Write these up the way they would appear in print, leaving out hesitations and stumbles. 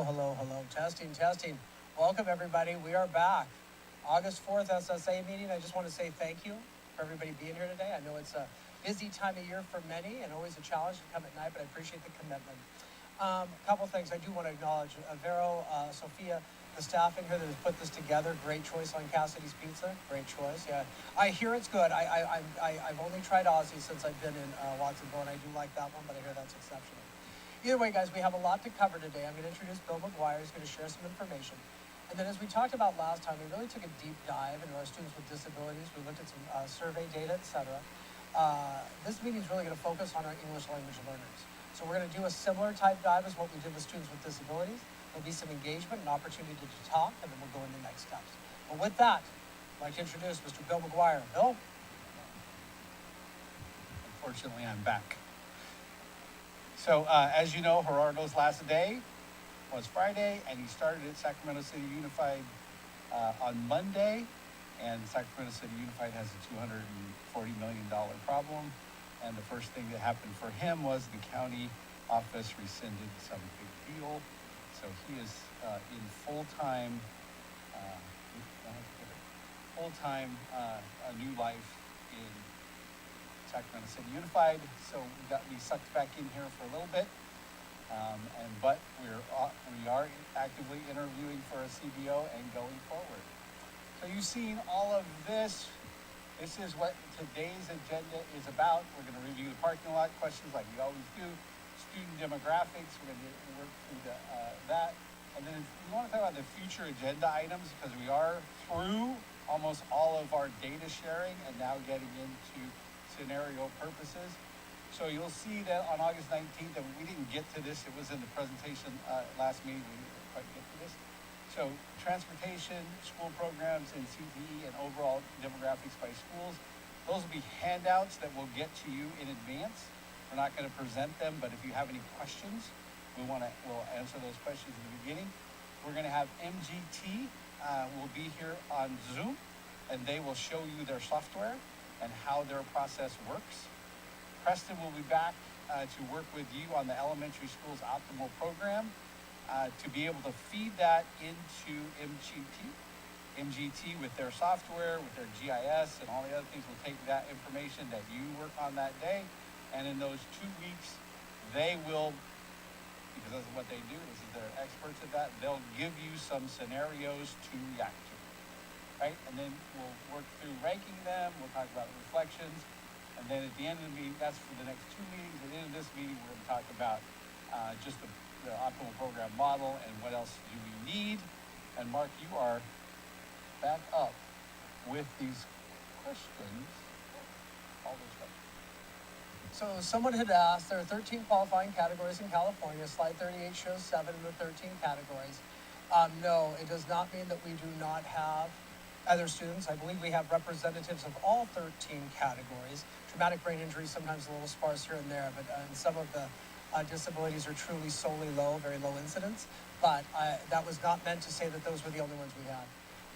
Hello, hello, hello. Testing, testing. Welcome, everybody. We are back. August 4th SSA meeting. I just want to say thank you for everybody being here today. I know it's a busy time of year for many and always a challenge to come at night, but I appreciate the commitment. A couple things I do want to acknowledge. Vero, Sophia, the staff in here that has put this together. Great choice on Cassidy's Pizza. Great choice. Yeah, I hear it's good. I've only tried Aussie since I've been in Watsonville, and I do like that one, but I hear that's exceptional. Either way, guys, we have a lot to cover today. I'm going to introduce Bill McGuire. He's going to share some information. And then as we talked about last time, we really took a deep dive into our students with disabilities. We looked at some survey data, etc. This meeting is really going to focus on our English language learners. So we're going to do a similar type dive as what we did with students with disabilities. There'll be some engagement and opportunity to talk, and then we'll go into next steps. But with that, I'd like to introduce Mr. Bill McGuire. Bill? Unfortunately, I'm back. So, as you know, Gerardo's last day was Friday, and he started at Sacramento City Unified on Monday. And Sacramento City Unified has a $240 million problem. And the first thing that happened for him was the county office rescinded some big deal. So he is in full-time, a new life in Sacramento City Unified. So we sucked back in here for a little bit. But we are actively interviewing for a CBO and going forward. So you've seen all of this. This is what today's agenda is about. We're going to review the parking lot questions like we always do. Student demographics, we're going to work through that. And then we want to talk about the future agenda items because we are through almost all of our data sharing and now getting into scenario purposes. So you'll see that on August 19th, and we didn't get to this, it was in the presentation last meeting, we didn't quite get to this. So transportation, school programs, and CTE, and overall demographics by schools. Those will be handouts that we'll get to you in advance. We're not going to present them, but if you have any questions, we'll answer those questions in the beginning. We're going to have MGT will be here on Zoom, and they will show you their software and how their process works. Preston will be back to work with you on the elementary school's optimal program. To be able to feed that into MGT with their software, with their GIS, and all the other things will take that information that you work on that day, and in those 2 weeks, they will, because that's what they do, they're experts at that, they'll give you some scenarios to react to, right? And then we'll work through ranking them, we'll talk about the reflections, and then at the end of the meeting, that's for the next 2 meetings. At the end of this meeting, we're going to talk about just the optimal program model and what else do we need. And Mark, you are back up with these questions. All those questions. So someone had asked, there are 13 qualifying categories in California. Slide 38 shows 7 of the 13 categories. No, it does not mean that we do not have other students. I believe we have representatives of all 13 categories. Traumatic brain injury, sometimes a little sparse here and there, but some of the disabilities are truly solely low, very low incidence. But that was not meant to say that those were the only ones we had.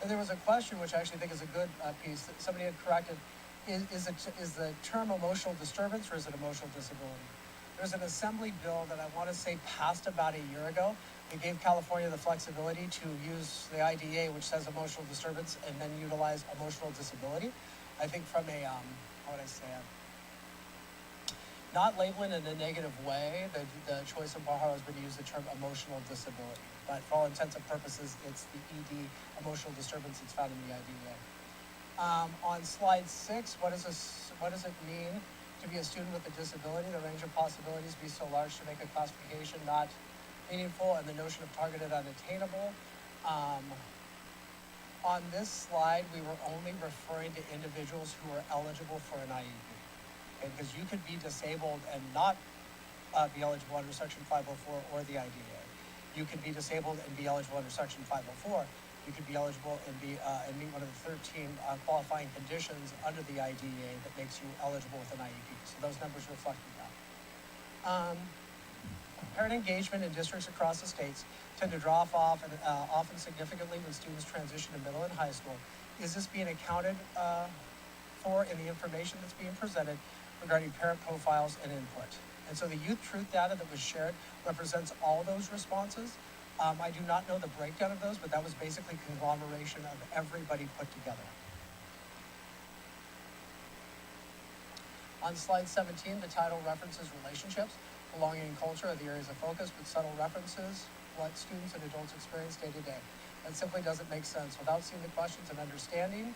And there was a question, which I actually think is a good piece, that somebody had corrected. Is the term emotional disturbance or is it emotional disability? There's an assembly bill that I want to say passed about a year ago. It gave California the flexibility to use the IDA, which says emotional disturbance, and then utilize emotional disability. I think from a, how would I say it? Not labeling in a negative way, the choice of Pajaro has been to use the term emotional disability. But for all intents and purposes, it's the ED, emotional disturbance, that's found in the IDEA. On slide 6, what does it mean to be a student with a disability? The range of possibilities be so large to make a classification not meaningful, and the notion of targeted unattainable. On this slide, we were only referring to individuals who are eligible for an IEP. Because you could be disabled and not be eligible under Section 504 or the IDEA. You could be disabled and be eligible under Section 504. You could be eligible and meet one of the 13 qualifying conditions under the IDEA that makes you eligible with an IEP. So those numbers reflect that. Parent engagement in districts across the states tend to drop off and often significantly when students transition to middle and high school. Is this being accounted for in the information that's being presented regarding parent profiles and input? And so the youth truth data that was shared represents all those responses. I do not know the breakdown of those, but that was basically conglomeration of everybody put together. On slide 17, the title references relationships, belonging and culture are the areas of focus, with subtle references what students and adults experience day to day. That simply doesn't make sense without seeing the questions and understanding.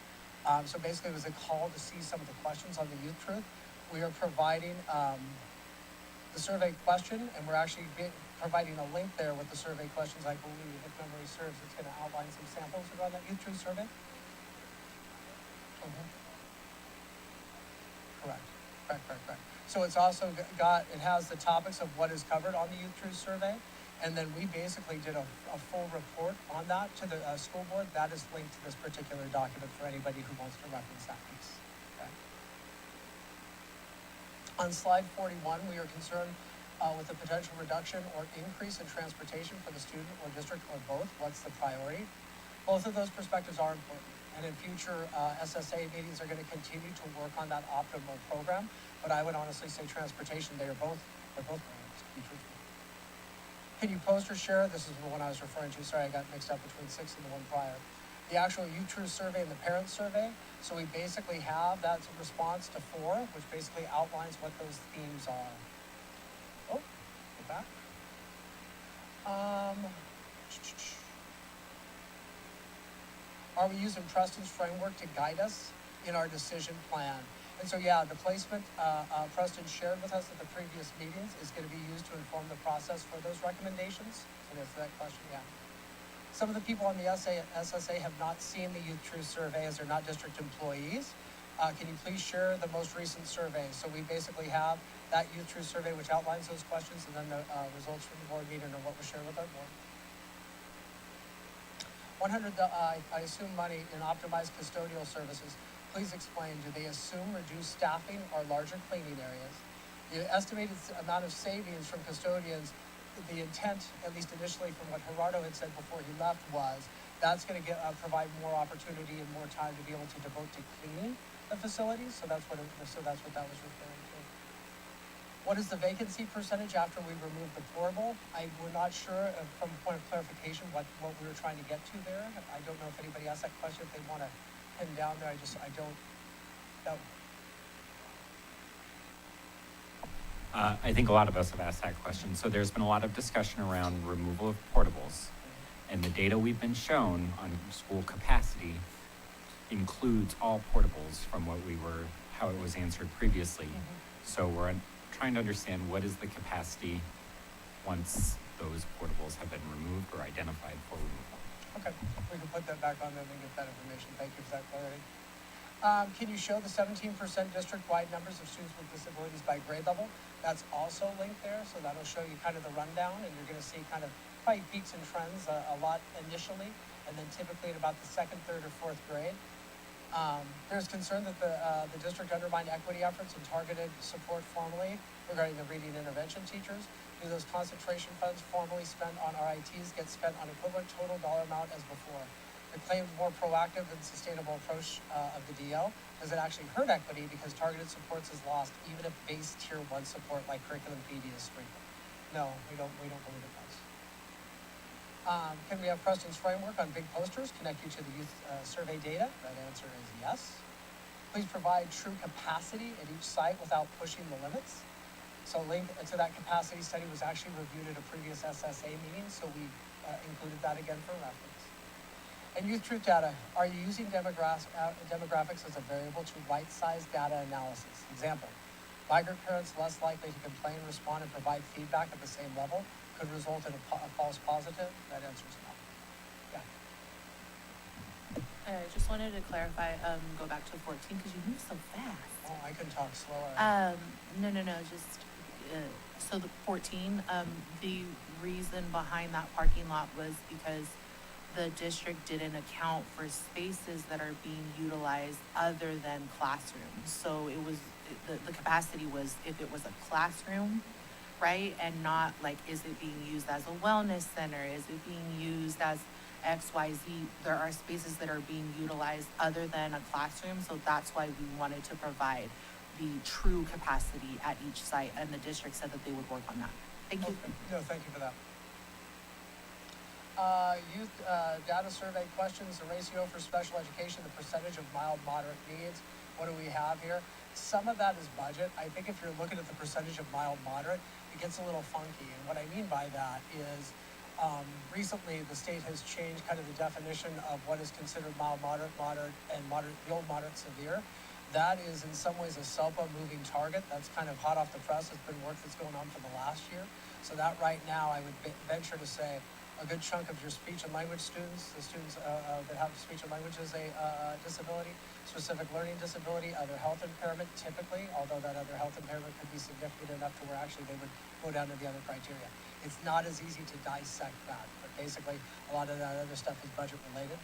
So basically it was a call to see some of the questions on the Youth Truth. We are providing the survey question, and we're actually providing a link there with the survey questions, I believe, if memory serves. It's going to outline some samples around that Youth Truth survey. Correct. So it's also it has the topics of what is covered on the Youth Truth survey, and then we basically did a full report on that to the school board. That is linked to this particular document for anybody who wants to reference that piece. Okay. On slide 41, we are concerned with the potential reduction or increase in transportation for the student or district or both. What's the priority? Both of those perspectives are important. And in future SSA meetings are going to continue to work on that optimal program. But I would honestly say transportation, they're both priorities, to be truthful. Can you post or share? This is the one I was referring to. Sorry, I got mixed up between 6 and the one prior. The actual Youth Truth survey and the parent survey. So we basically have that's a response to 4, which basically outlines what those themes are. Oh, go back. Are we using Preston's framework to guide us in our decision plan? And so, yeah, the placement Preston shared with us at the previous meetings is going to be used to inform the process for those recommendations. So that's that question, yeah. Some of the people on the SSA have not seen the Youth Truth survey as they're not district employees. Can you please share the most recent survey? So we basically have that Youth Truth survey which outlines those questions, and then the results from the board meeting and what was shared with our board. 100, I assume money in optimized custodial services. Please explain, do they assume reduced staffing or larger cleaning areas? The estimated amount of savings from custodians, the intent, at least initially from what Gerardo had said before he left, was that's going to provide more opportunity and more time to be able to devote to cleaning the facilities. So that's what that was referring to. What is the vacancy percentage after we remove the portable? We're not sure from a point of clarification what we were trying to get to there. I don't know if anybody asked that question, if they want to pin down there. I don't. I think a lot of us have asked that question. So there's been a lot of discussion around removal of portables, and the data we've been shown on school capacity includes all portables from how it was answered previously. So we're trying to understand what is the capacity once those portables have been removed or identified for removal. Okay, we can put that back on there and get that information. Thank you for that clarity. Can you show the 17% district-wide numbers of students with disabilities by grade level? That's also linked there, so that'll show you kind of the rundown, and you're going to see kind of probably peaks and trends a lot initially, and then typically at about the 2nd, 3rd, or 4th grade. There's concern that the district undermined equity efforts and targeted support formally regarding the reading intervention teachers. Do those concentration funds formally spent on RITs get spent on equivalent total dollar amount as before? The claimed more proactive and sustainable approach of the DL, does it actually hurt equity because targeted supports is lost even if base tier 1 support like curriculum PD is strengthened? No, we don't believe it does. Can we have Preston's framework on big posters connect you to the youth survey data? That answer is yes. Please provide true capacity at each site without pushing the limits. So link to that capacity study was actually reviewed at a previous SSA meeting, so we included that again for reference. And Youth Truth data, are you using demographics as a variable to right-size data analysis? Example, migrant parents less likely to complain, respond, and provide feedback at the same level could result in a false positive? That answer is no. Yeah. I just wanted to clarify, go back to 14, because you move so fast. Oh, I can talk slower. No, just, so the 14, the reason behind that parking lot was because the district didn't account for spaces that are being utilized other than classrooms. So it was, the capacity was if it was a classroom, right? And not like, is it being used as a wellness center? Is it being used as XYZ? There are spaces that are being utilized other than a classroom. So that's why we wanted to provide the true capacity at each site. And the district said that they would work on that. Thank you. No, thank you for that. Youth data survey questions, the ratio for special education, the percentage of mild, moderate needs. What do we have here? Some of that is budget. I think if you're looking at the percentage of mild, moderate, it gets a little funky. And what I mean by that is recently the state has changed kind of the definition of what is considered mild, moderate, and moderate, the old moderate, severe. That is in some ways a SELPA moving target. That's kind of hot off the press. It's been work that's going on for the last year. So that right now, I would venture to say a good chunk of your speech and language students, the students that have speech and language as a disability, specific learning disability, other health impairment typically, although that other health impairment could be significant enough to where actually they would go down to the other criteria. It's not as easy to dissect that, but basically a lot of that other stuff is budget related.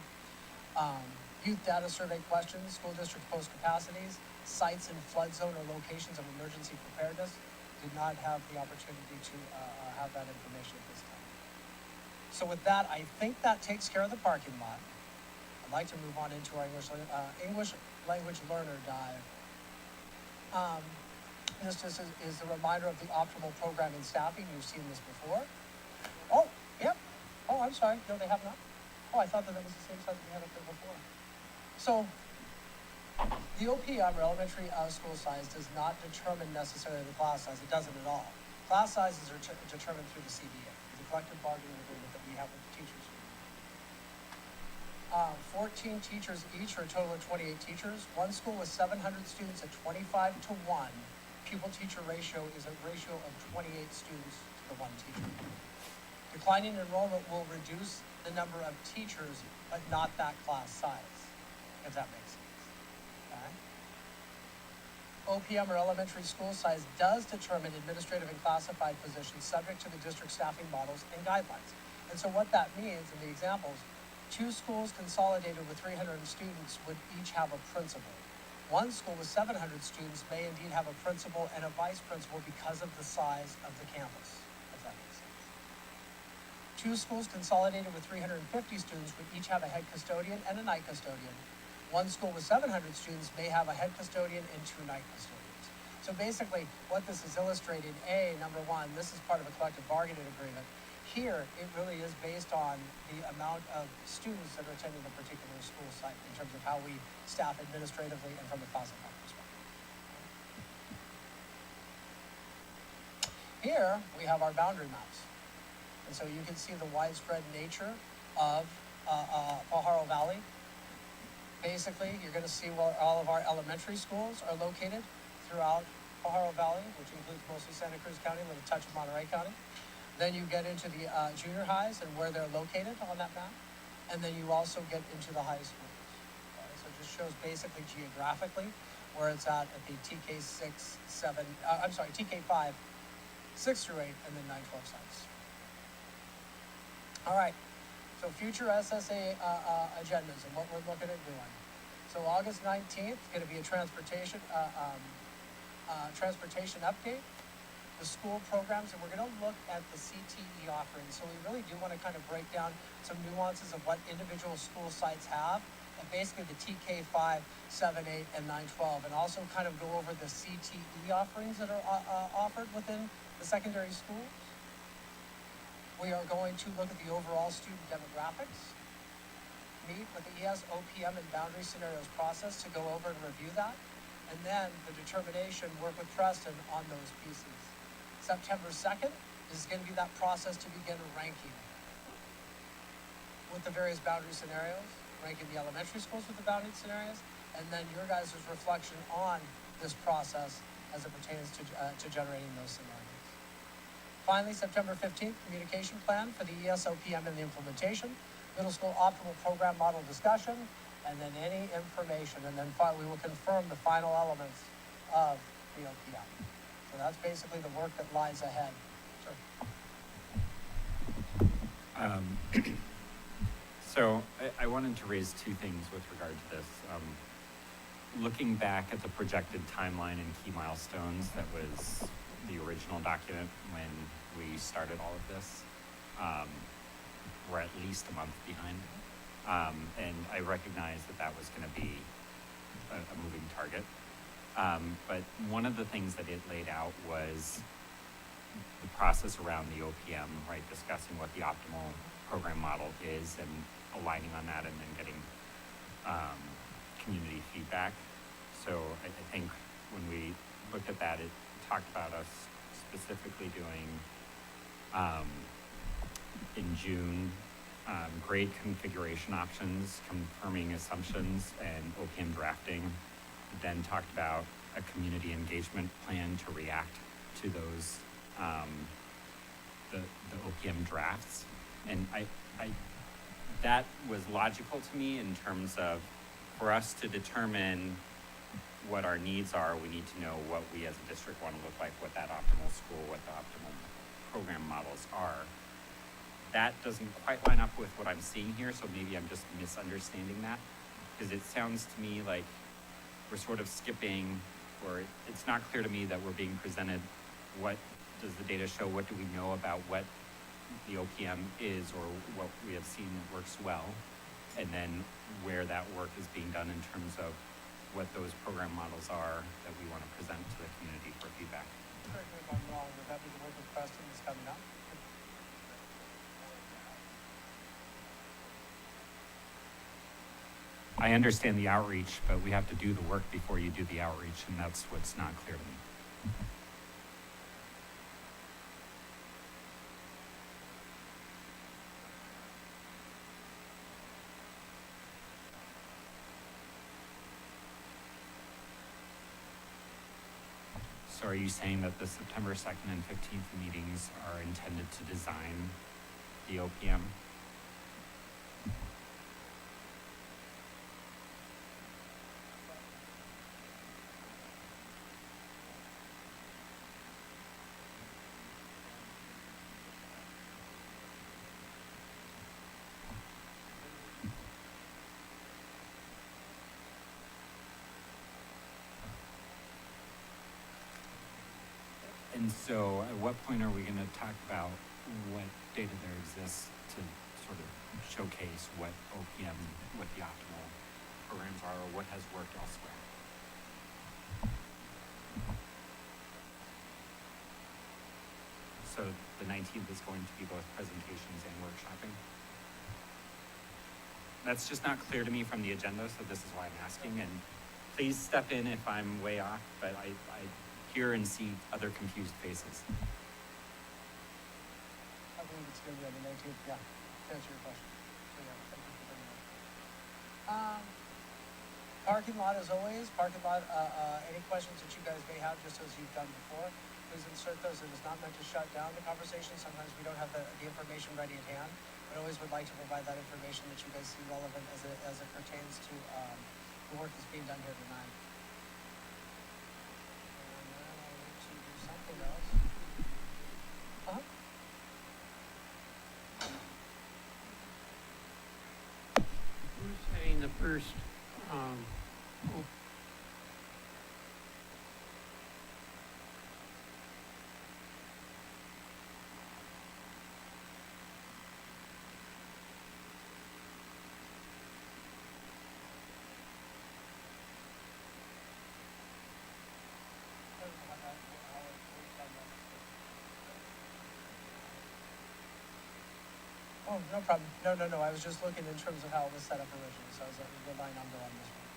Youth data survey questions, school district post capacities, sites in flood zone or locations of emergency preparedness. Did not have the opportunity to have that information at this time. So with that, I think that takes care of the parking lot. I'd like to move on into our English language learner dive. This just is a reminder of the optimal program and staffing. You've seen this before. Oh, yep. Oh, I'm sorry. No, they have not. Oh, I thought that was the same size we had up there before. So, the OPM, or elementary school size, does not determine necessarily the class size. It doesn't at all. Class sizes are determined through the CBA, the collective bargaining agreement that we have with the teachers. 14 teachers each, or a total of 28 teachers. One school with 700 students at 25-1. Pupil-teacher ratio is a ratio of 28 students to the one teacher. Declining enrollment will reduce the number of teachers, but not that class size, if that makes sense. Okay. OPM, or elementary school size, does determine administrative and classified positions subject to the district staffing models and guidelines. And so what that means in the examples, 2 schools consolidated with 300 students would each have a principal. One school with 700 students may indeed have a principal and a vice principal because of the size of the campus, if that makes sense. 2 schools consolidated with 350 students would each have a head custodian and a night custodian. One school with 700 students may have a head custodian and 2 night custodians. So basically, what this is illustrating, number one, this is part of a collective bargaining agreement. Here, it really is based on the amount of students that are attending a particular school site in terms of how we staff administratively and from a classified perspective. Here, we have our boundary maps. And so you can see the widespread nature of Pajaro Valley. Basically, you're going to see where all of our elementary schools are located throughout Pajaro Valley, which includes mostly Santa Cruz County with a touch of Monterey County. Then you get into the junior highs and where they're located on that map. And then you also get into the high schools. Okay? So it just shows basically geographically where it's at the TK 6, 7, TK 5, 6 through 8, and then 9, 12 sites. All right. So future SSA agendas and what we're looking at doing. So August 19th is going to be a transportation update, the school programs, and we're going to look at the CTE offerings. So we really do want to kind of break down some nuances of what individual school sites have, and basically the TK 5, 7, 8, and 9, 12, and also kind of go over the CTE offerings that are offered within the secondary schools. We are going to look at the overall student demographics, meet with the ES, OPM, and boundary scenarios process to go over and review that, and then the determination, work with Preston on those pieces. September 2nd is going to be that process to begin ranking with the various boundary scenarios, ranking the elementary schools with the boundary scenarios, and then your guys' reflection on this process as it pertains to generating those scenarios. Finally, September 15th, communication plan for the ESOPM and the implementation, middle school optimal program model discussion, and then any information. And then we will confirm the final elements of the OPM. So that's basically the work that lies ahead. Sure. So I wanted to raise 2 things with regard to this. Looking back at the projected timeline and key milestones that was the original document when we started all of this, we're at least a month behind. And I recognize that was going to be a moving target. But one of the things that it laid out was the process around the OPM, right, discussing what the optimal program model is and aligning on that and then getting community feedback. So I think when we looked at that, it talked about us specifically doing in June grade configuration options, confirming assumptions, and OPM drafting. Then talked about a community engagement plan to react to those the OPM drafts, and I that was logical to me in terms of, for us to determine what our needs are, we need to know what we as a district want to look like, what that optimal school, what the optimal program models are. That doesn't quite line up with what I'm seeing here, so maybe I'm just misunderstanding that, because it sounds to me like we're sort of skipping, or it's not clear to me that we're being presented what does the data show, what do we know about what the OPM is, or what we have seen that works well, and then where that work is being done in terms of what those program models are that we want to present to the community for feedback. Correct me if I'm wrong, would that be the work with Preston that's coming up? I understand the outreach, but we have to do the work before you do the outreach, and that's what's not clear to me. So are you saying that the September 2nd and 15th meetings are intended to design the OPM? And so at what point are we going to talk about what data there exists to sort of showcase what OPM, what the optimal programs are, or what has worked elsewhere? So the 19th is going to be both presentations and workshopping? That's just not clear to me from the agenda, so this is why I'm asking, and please step in if I'm way off, but I hear and see other confused faces. I believe it's gonna be on the 19th, yeah, to answer your question. So yeah, thank you for bringing that. Parking lot as always, any questions that you guys may have, just as you've done before, please insert those. It is not meant to shut down the conversation. Sometimes we don't have the information ready at hand, but always would like to provide that information that you guys see relevant as it pertains to the work that's being done here tonight. And then I need to do something else. Uh-huh. Who's setting the first, Oh, no problem. No. I was just looking in terms of how it was set up originally, so I was a line number on this one.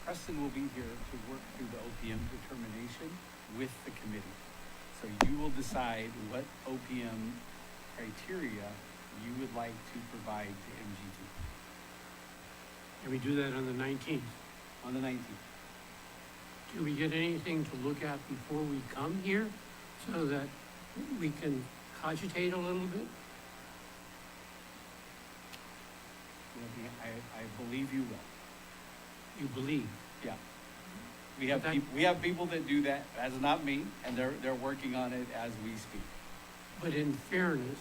Preston will be here to work through the OPM determination with the committee. So you will decide what OPM criteria you would like to provide to MGT and we do that on the 19th. on the 19th. Do we get anything to look at before we come here so that we can cogitate a little bit? I believe you will. You believe? Yeah. We have But that- we have people that do that. That's not me, and they're working on it as we speak. But in fairness,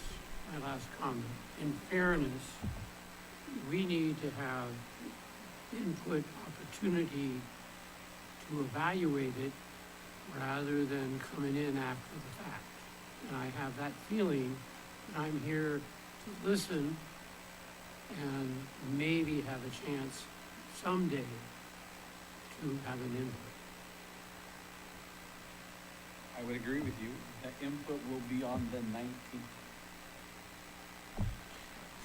my last comment, in fairness, we need to have input opportunity to evaluate it rather than coming in after the fact. And I have that feeling that I'm here to listen and maybe have a chance someday to have an input. I would agree with you. The input will be on the 19th.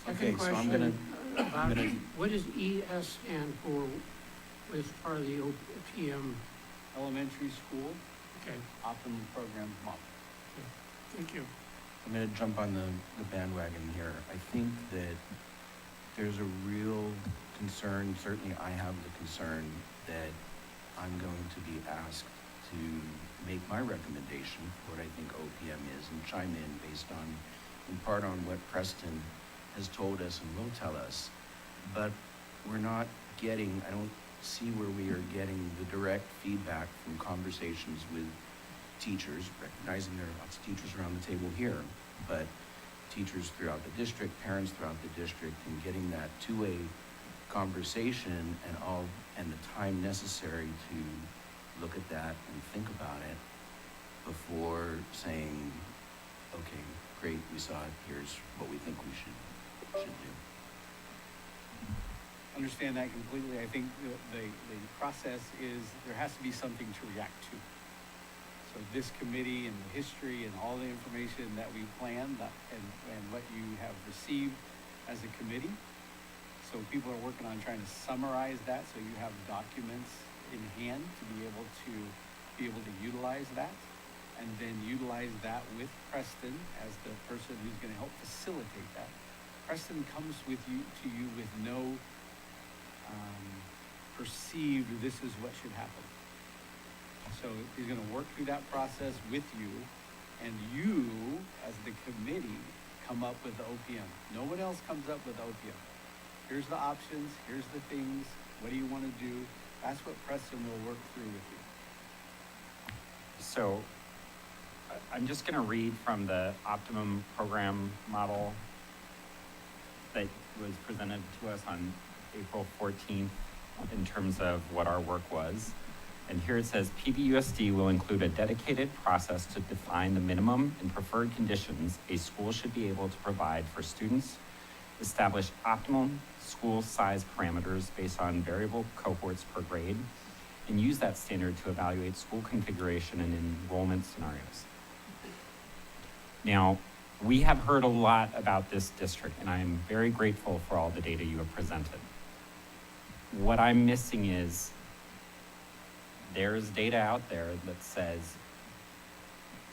Second Okay, so I'm question, I'm gonna- what does ES stand for as part of the OPM? Elementary school Okay, optimum program model. thank you. I'm gonna jump on the bandwagon here. I think that there's a real concern, certainly I have the concern, that I'm going to be asked to make my recommendation for what I think OPM is and chime in based on, in part on what Preston has told us and will tell us. But we're not getting, I don't see where we are getting the direct feedback from conversations with teachers, recognizing there are lots of teachers around the table here, but teachers throughout the district, parents throughout the district, and getting that two-way conversation and the time necessary to look at that and think about it before saying, okay, great, we saw it, here's what we think we should do. Understand that completely. I think the process is there has to be something to react to. So this committee and the history and all the information that we planned and what you have received as a committee. So people are working on trying to summarize that so you have documents in hand to be able to utilize that, and then utilize that with Preston as the person who's going to help facilitate that. Preston comes with you with no perceived this is what should happen. So he's going to work through that process with you, and you as the committee come up with the OPM. No one else comes up with OPM. Here's the options, here's the things, what do you want to do? That's what Preston will work through with you. So I'm just going to read from the optimum program model that was presented to us on April 14th in terms of what our work was. And here it says, PBUSD will include a dedicated process to define the minimum and preferred conditions a school should be able to provide for students, establish optimum school size parameters based on variable cohorts per grade, and use that standard to evaluate school configuration and enrollment scenarios. Now, we have heard a lot about this district, and I am very grateful for all the data you have presented. What I'm missing is there's data out there that says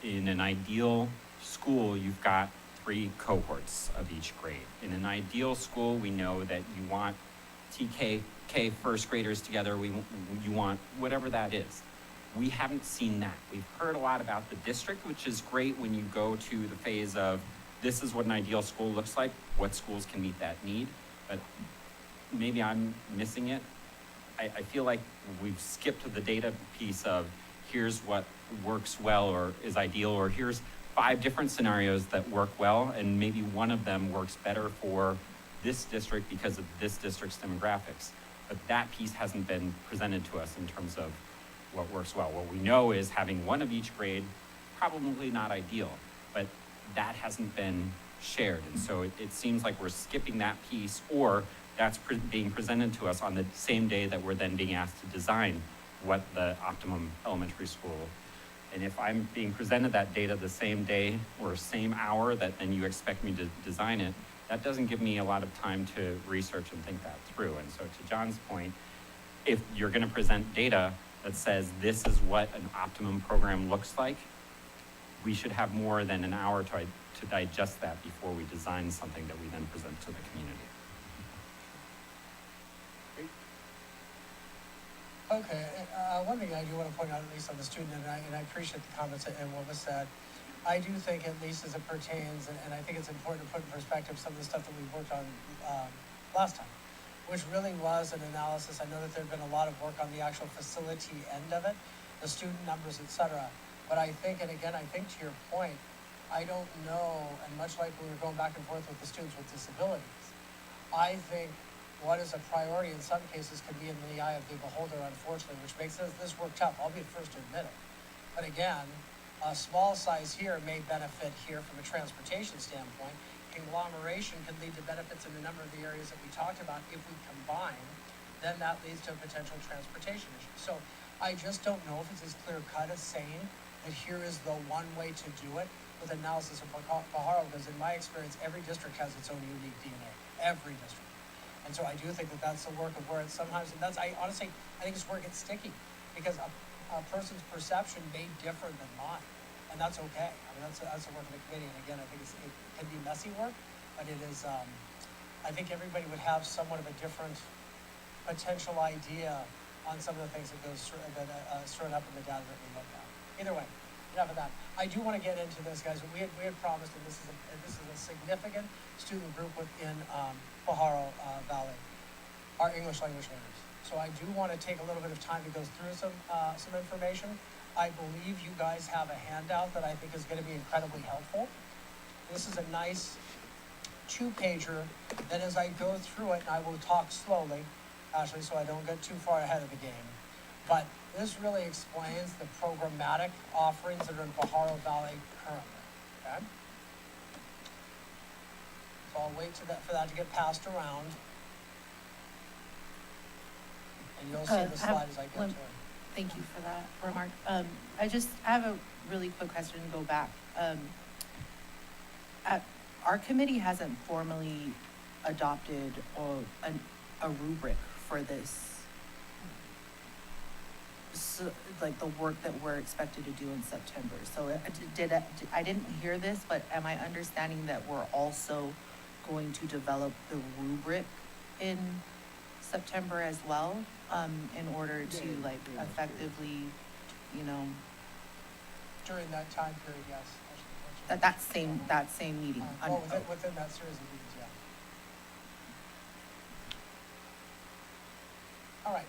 in an ideal school, you've got 3 cohorts of each grade. In an ideal school, we know that you want TK first graders together, you want whatever that is. We haven't seen that. We've heard a lot about the district, which is great when you go to the phase of this is what an ideal school looks like, what schools can meet that need, but maybe I'm missing it. I feel like we've skipped to the data piece of here's what works well or is ideal, or here's 5 different scenarios that work well, and maybe one of them works better for this district because of this district's demographics. But that piece hasn't been presented to us in terms of what works well. What we know is having one of each grade, probably not ideal, but that hasn't been shared. And so it seems like we're skipping that piece, or that's being presented to us on the same day that we're then being asked to design what the optimum elementary school. And if I'm being presented that data the same day or same hour that then you expect me to design it, that doesn't give me a lot of time to research and think that through. And so to John's point, if you're going to present data that says this is what an optimum program looks like, we should have more than an hour to digest that before we design something that we then present to the community. Okay, one thing I do want to point out, at least on the student, and I appreciate the comments and what was said. I do think, at least as it pertains, and I think it's important to put in perspective some of the stuff that we worked on last time, which really was an analysis. I know that there'd been a lot of work on the actual facility end of it, the student numbers, et cetera. But I think, and again, I think to your point, I don't know, and much like we were going back and forth with the students with disabilities, I think what is a priority in some cases can be in the eye of the beholder, unfortunately, which makes this work tough. I'll be the first to admit it. But again, a small size here may benefit here from a transportation standpoint. Conglomeration could lead to benefits in a number of the areas that we talked about. If we combine, then that leads to a potential transportation issue. So I just don't know if it's as clear cut as saying that here is the one way to do it with analysis of Pajaro, because in my experience, every district has its own unique DNA, every district. And so I do think that that's the work of where it's sometimes, and that's, I honestly, I think it's where it gets sticky, because a person's perception may differ than mine, and that's okay. I mean, that's the work of the committee, and again, I think it can be messy work, but it is, I think everybody would have somewhat of a different potential idea on some of the things that goes through, that thrown up in the data that we look at. Either way, enough of that. I do want to get into this, guys. We had promised, and this is a significant student group within Pajaro Valley, our English language learners. So I do want to take a little bit of time to go through some information. I believe you guys have a handout that I think is going to be incredibly helpful. This is a nice 2-pager that as I go through it, and I will talk slowly, Ashley, so I don't get too far ahead of the game. But this really explains the programmatic offerings that are in Pajaro Valley currently, okay? So I'll wait for that to get passed around. And you'll see the slide as I get to it. Thank you for that remark. I have a really quick question to go back. Our committee hasn't formally adopted a rubric for this. So, like the work that we're expected to do in September. So I didn't hear this, but am I understanding that we're also going to develop the rubric in September as well, in order to like effectively, you know, During that time period, yes. that same meeting? Well, within that series of meetings, yeah. All right.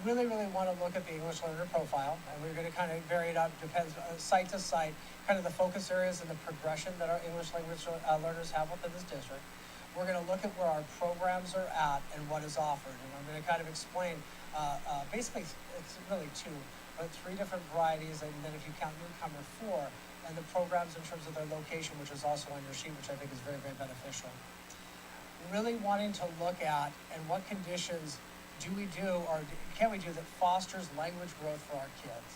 Really want to look at the English learner profile, and we're going to kind of vary it up, depends site to site, kind of the focus areas and the progression that our English language learners have within this district. We're going to look at where our programs are at and what is offered, and I'm going to kind of explain, basically it's really 2, but 3 different varieties, and then if you count newcomer, 4, and the programs in terms of their location, which is also on your sheet, which I think is very beneficial. Really wanting to look at and what conditions do we do or can we do that fosters language growth for our kids?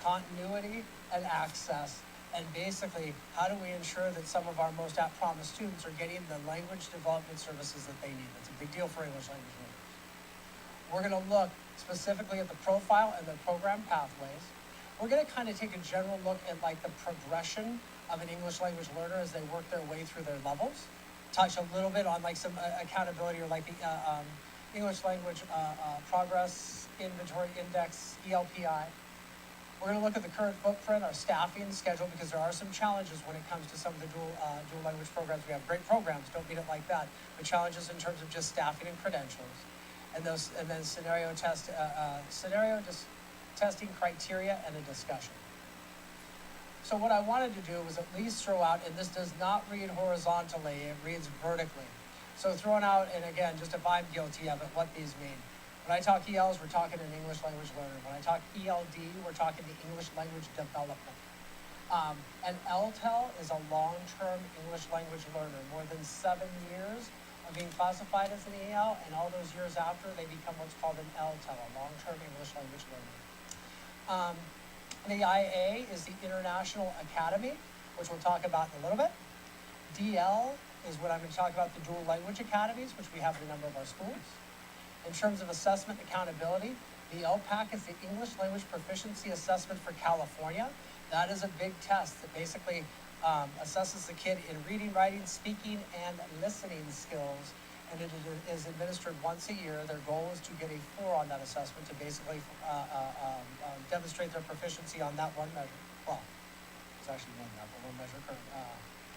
Continuity and access, and basically how do we ensure that some of our most at-promise students are getting the language development services that they need? That's a big deal for English language learners. We're going to look specifically at the profile and the program pathways. We're going to kind of take a general look at like the progression of an English language learner as they work their way through their levels. Touch a little bit on like some accountability or like the English language progress inventory index, ELPI. We're going to look at the current footprint, our staffing schedule, because there are some challenges when it comes to some of the dual language programs. We have great programs, don't mean it like that, but challenges in terms of just staffing and credentials, and then scenario testing criteria and a discussion. So what I wanted to do was at least throw out, and this does not read horizontally, it reads vertically. So throwing out, and again, just if I'm guilty of it, what these mean. When I talk ELs, we're talking an English language learner. When I talk ELD, we're talking the English language development. An LTEL is a long-term English language learner, more than 7 years of being classified as an EL, and all those years after, they become what's called an LTEL, a long-term English language learner. The IA is the International Academy, which we'll talk about in a little bit. DL is what I'm going to talk about, the dual language academies, which we have in a number of our schools. In terms of assessment accountability, the LPAC is the English Language Proficiency Assessment for California. That is a big test that basically assesses the kid in reading, writing, speaking, and listening skills. And it is administered once a year. Their goal is to get a 4 on that assessment to basically demonstrate their proficiency on that one measure. Well, it's actually one measure.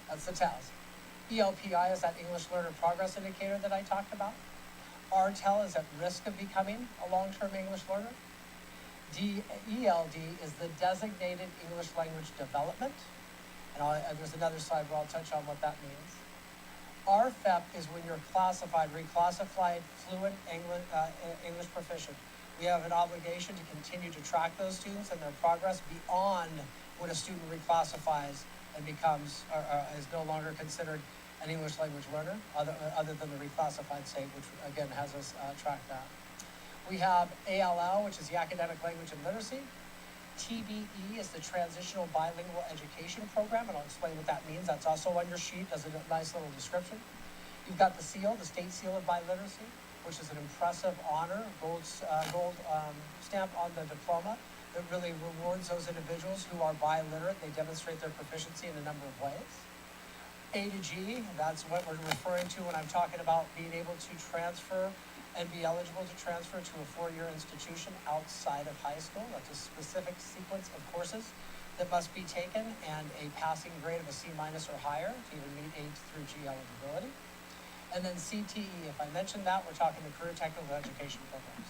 That's the test. ELPI is that English Learner Progress Indicator that I talked about. RTEL is at risk of becoming a long-term English learner. ELD is the Designated English Language Development. And there's another slide where I'll touch on what that means. RFEP is when you're classified, reclassified, fluent English proficient. We have an obligation to continue to track those students and their progress beyond when a student reclassifies and becomes, or is no longer considered an English language learner, other than the reclassified state, which again has us track that. We have ALL, which is the Academic Language and Literacy. TBE is the Transitional Bilingual Education Program, and I'll explain what that means. That's also on your sheet as a nice little description. You've got the seal, the State Seal of Biliteracy, which is an impressive honor, gold stamp on the diploma that really rewards those individuals who are biliterate. They demonstrate their proficiency in a number of ways. A to G, that's what we're referring to when I'm talking about being able to transfer and be eligible to transfer to a four-year institution outside of high school. That's a specific sequence of courses that must be taken and a passing grade of a C- or higher to even meet A through G eligibility. And then CTE, if I mentioned that, we're talking the Career Technical Education programs.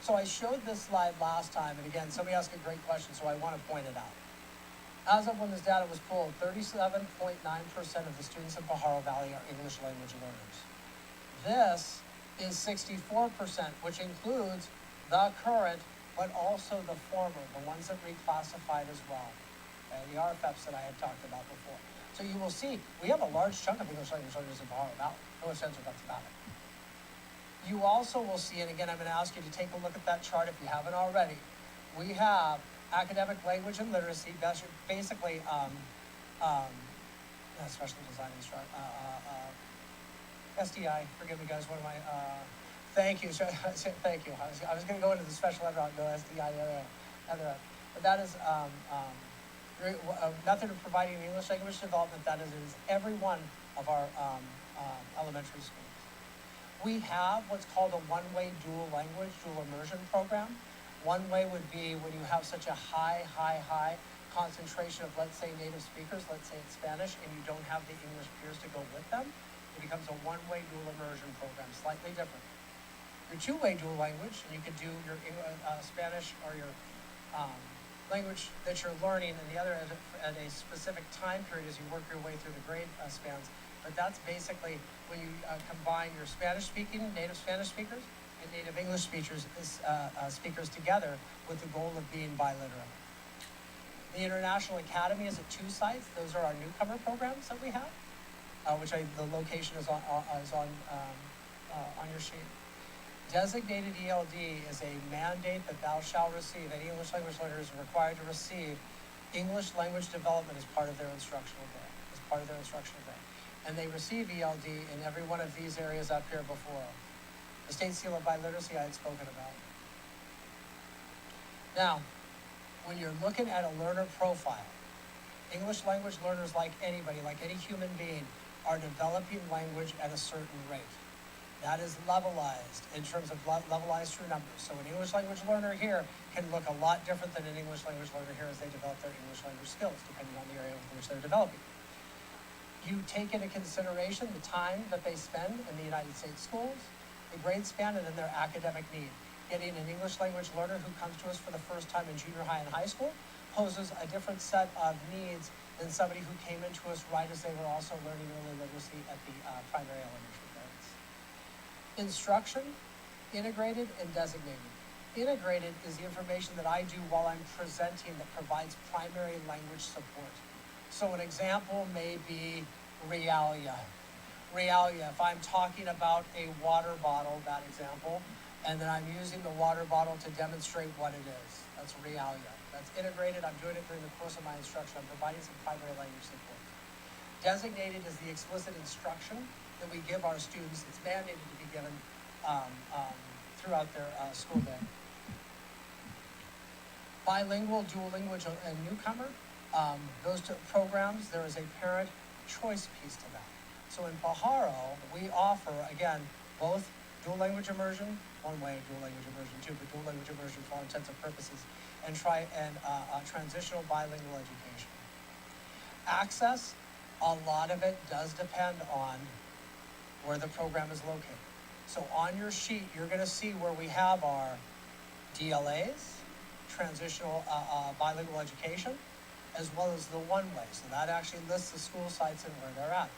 So I showed this slide last time, and again, somebody asked a great question, so I want to point it out. As of when this data was pulled, 37.9% of the students in Pajaro Valley are English language learners. This is 64%, which includes the current, but also the former, the ones that reclassified as well, and the RFFs that I had talked about before. So you will see, we have a large chunk of English language learners in Pajaro Valley, no sense or buts about it. You also will see, and again, I'm going to ask you to take a look at that chart if you haven't already. We have academic language and literacy, basically, special design instruction, SDI, forgive me guys, what am I, thank you, thank you. I was gonna go into the special ed route, no, SDI, other, but that is, a method of providing English language development that is every one of our, elementary schools. We have what's called a one-way dual language, dual immersion program. One way would be when you have such a high concentration of, let's say, native speakers, let's say it's Spanish, and you don't have the English peers to go with them. It becomes a one-way dual immersion program, slightly different. Your two-way dual language, and you could do your Spanish or your language that you're learning, and the other at a specific time period as you work your way through the grade spans. But that's basically when you combine your Spanish-speaking, native Spanish speakers, and native English speakers together with the goal of being biliterate. The International Academy is at 2 sites. Those are our newcomer programs that we have, which the location is on your sheet. Designated ELD is a mandate that thou shalt receive. Any English language learner is required to receive English language development as part of their instructional day. And they receive ELD in every one of these areas up here before. The State Seal of Biliteracy I had spoken about. Now, when you're looking at a learner profile, English language learners, like anybody, like any human being, are developing language at a certain rate. That is levelized in terms of levelized through numbers. So an English language learner here can look a lot different than an English language learner here as they develop their English language skills, depending on the area in which they're developing. You take into consideration the time that they spend in the United States schools, the grade span, and then their academic need. Getting an English language learner who comes to us for the first time in junior high and high school poses a different set of needs than somebody who came into us right as they were also learning early literacy at the primary elementary grades. Instruction, integrated and designated. Integrated is the information that I do while I'm presenting that provides primary language support. So an example may be realia. Realia, if I'm talking about a water bottle, that example, and then I'm using the water bottle to demonstrate what it is. That's realia. That's integrated. I'm doing it during the course of my instruction. I'm providing some primary language support. Designated is the explicit instruction that we give our students. It's mandated to be given throughout their school day. Bilingual, dual language, and newcomer. Those two programs, there is a parent choice piece to that. So in Pajaro, we offer, again, both dual language immersion, one way dual language immersion too, but dual language immersion for all intents and purposes, and transitional bilingual education. Access, a lot of it does depend on where the program is located. So on your sheet, you're going to see where we have our DLAs, transitional bilingual education, as well as the one-way. So that actually lists the school sites and where they're at.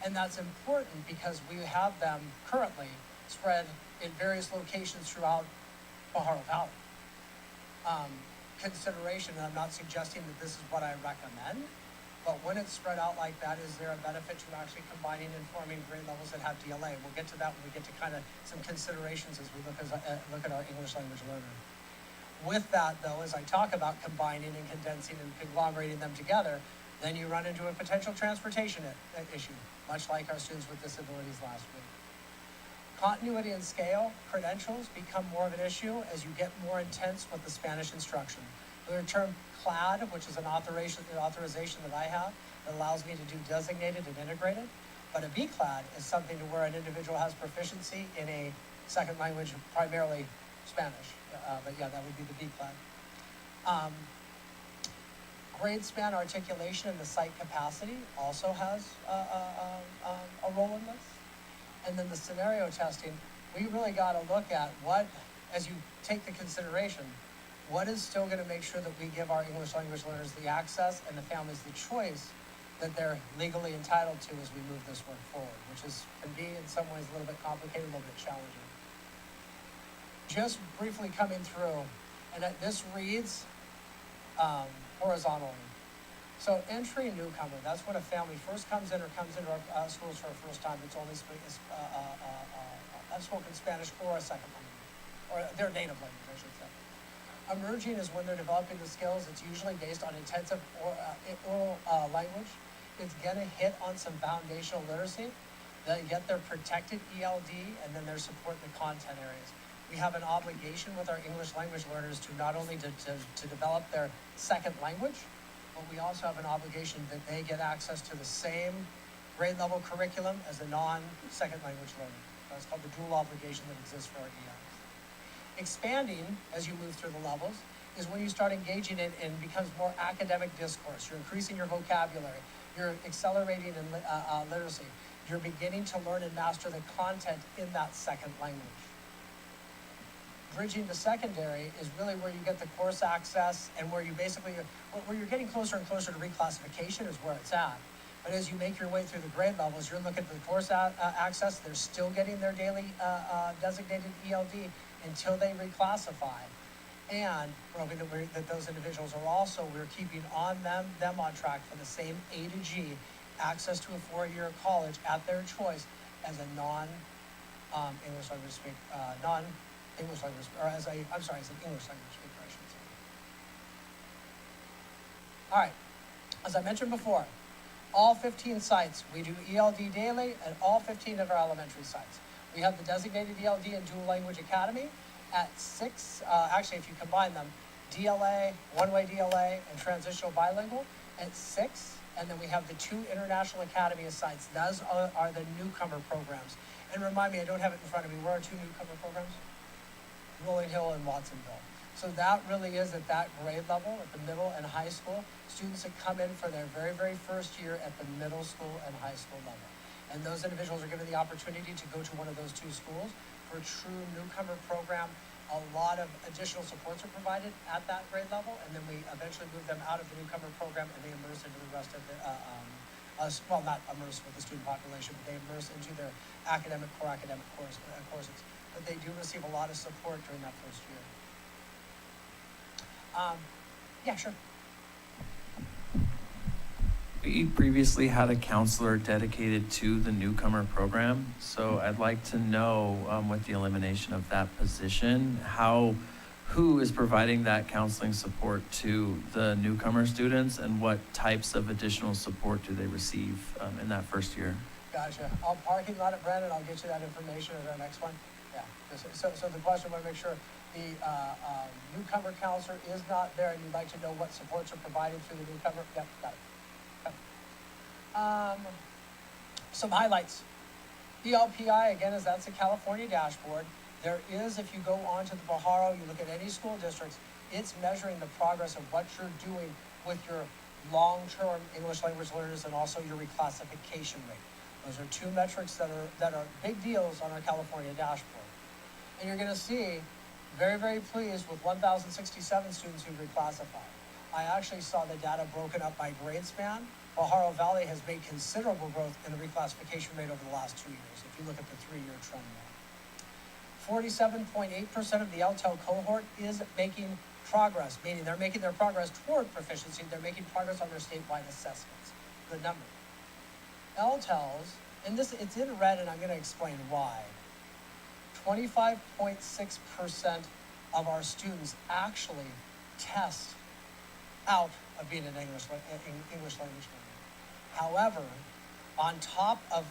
And that's important because we have them currently spread in various locations throughout Pajaro Valley. Consideration, and I'm not suggesting that this is what I recommend, but when it's spread out like that, is there a benefit to actually combining and forming grade levels that have DLA? We'll get to that when we get to kind of some considerations as we look at our English language learner. With that, though, as I talk about combining and condensing and conglomerating them together, then you run into a potential transportation issue, much like our students with disabilities last week. Continuity and scale credentials become more of an issue as you get more intense with the Spanish instruction. The term CLAD, which is an authorization that I have, that allows me to do designated and integrated. But a BCLAD is something to where an individual has proficiency in a second language, primarily Spanish. But yeah, that would be the BCLAD. Grade span articulation and the site capacity also has a role in this. And then the scenario testing, we really got to look at what, as you take the consideration, what is still going to make sure that we give our English language learners the access and the families the choice that they're legally entitled to as we move this work forward, which can be in some ways a little bit complicated, a little bit challenging. Just briefly coming through, and this reads horizontally. So entry newcomer, that's when a family first comes in or comes into our schools for the first time. It's only spoken Spanish or a second language, or their native language, I should say. Emerging is when they're developing the skills. It's usually based on intensive oral language. It's gonna hit on some foundational literacy. They get their protected ELD, and then their support in the content areas. We have an obligation with our English language learners to not only to develop their second language, but we also have an obligation that they get access to the same grade level curriculum as a non-second language learner. That's called the dual obligation that exists for our ELs. Expanding as you move through the levels is when you start engaging in and becomes more academic discourse. You're increasing your vocabulary. You're accelerating in literacy. You're beginning to learn and master the content in that second language. Bridging to secondary is really where you get the course access and where you basically, where you're getting closer and closer to reclassification is where it's at. But as you make your way through the grade levels, you're looking at the course access. They're still getting their daily designated ELD until they reclassify. And we're hoping that those individuals are also, we're keeping on them on track for the same A to G, access to a 4-year college at their choice as a non-English language speaker, non-English language, or as an English language speaker, I should say. All right, as I mentioned before, all 15 sites, we do ELD daily at all 15 of our elementary sites. We have the designated ELD and dual language academy at 6, actually if you combine them, DLA, one-way DLA, and transitional bilingual at 6, and then we have the 2 international academy sites. Those are the newcomer programs. And remind me, I don't have it in front of me, where are 2 newcomer programs? Rolling Hill and Watsonville. So that really is at that grade level, at the middle and high school, students that come in for their very, very first year at the middle school and high school level. And those individuals are given the opportunity to go to one of those 2 schools for a true newcomer program. A lot of additional supports are provided at that grade level, and then we eventually move them out of the newcomer program and they immerse into the rest of the, well, not immerse with the student population, but they immerse into their core academic courses. But they do receive a lot of support during that first year. Yeah, sure. We previously had a counselor dedicated to the newcomer program, so I'd like to know, with the elimination of that position, who is providing that counseling support to the newcomer students, and what types of additional support do they receive in that first year? Gotcha. I'll parking lot at Brandon. I'll get you that information at our next one. Yeah. So the question, I want to make sure the newcomer counselor is not there, and you'd like to know what supports are provided through the newcomer. Yep, got it. Some highlights. ELPI, again, that's a California dashboard. There is, if you go onto the Pajaro, you look at any school districts, it's measuring the progress of what you're doing with your long-term English language learners and also your reclassification rate. Those are 2 metrics that are big deals on our California dashboard. And you're gonna see, very, very pleased with 1,067 students who reclassified. I actually saw the data broken up by grade span. Pajaro Valley has made considerable growth in the reclassification rate over the last 2 years, if you look at the 3-year trend line. 47.8% of the LTEL cohort is making progress, meaning they're making their progress toward proficiency, they're making progress on their statewide assessments. Good number. LTELs, and it's in red, and I'm gonna explain why. 25.6% of our students actually test out of being an English language learner. However, on top of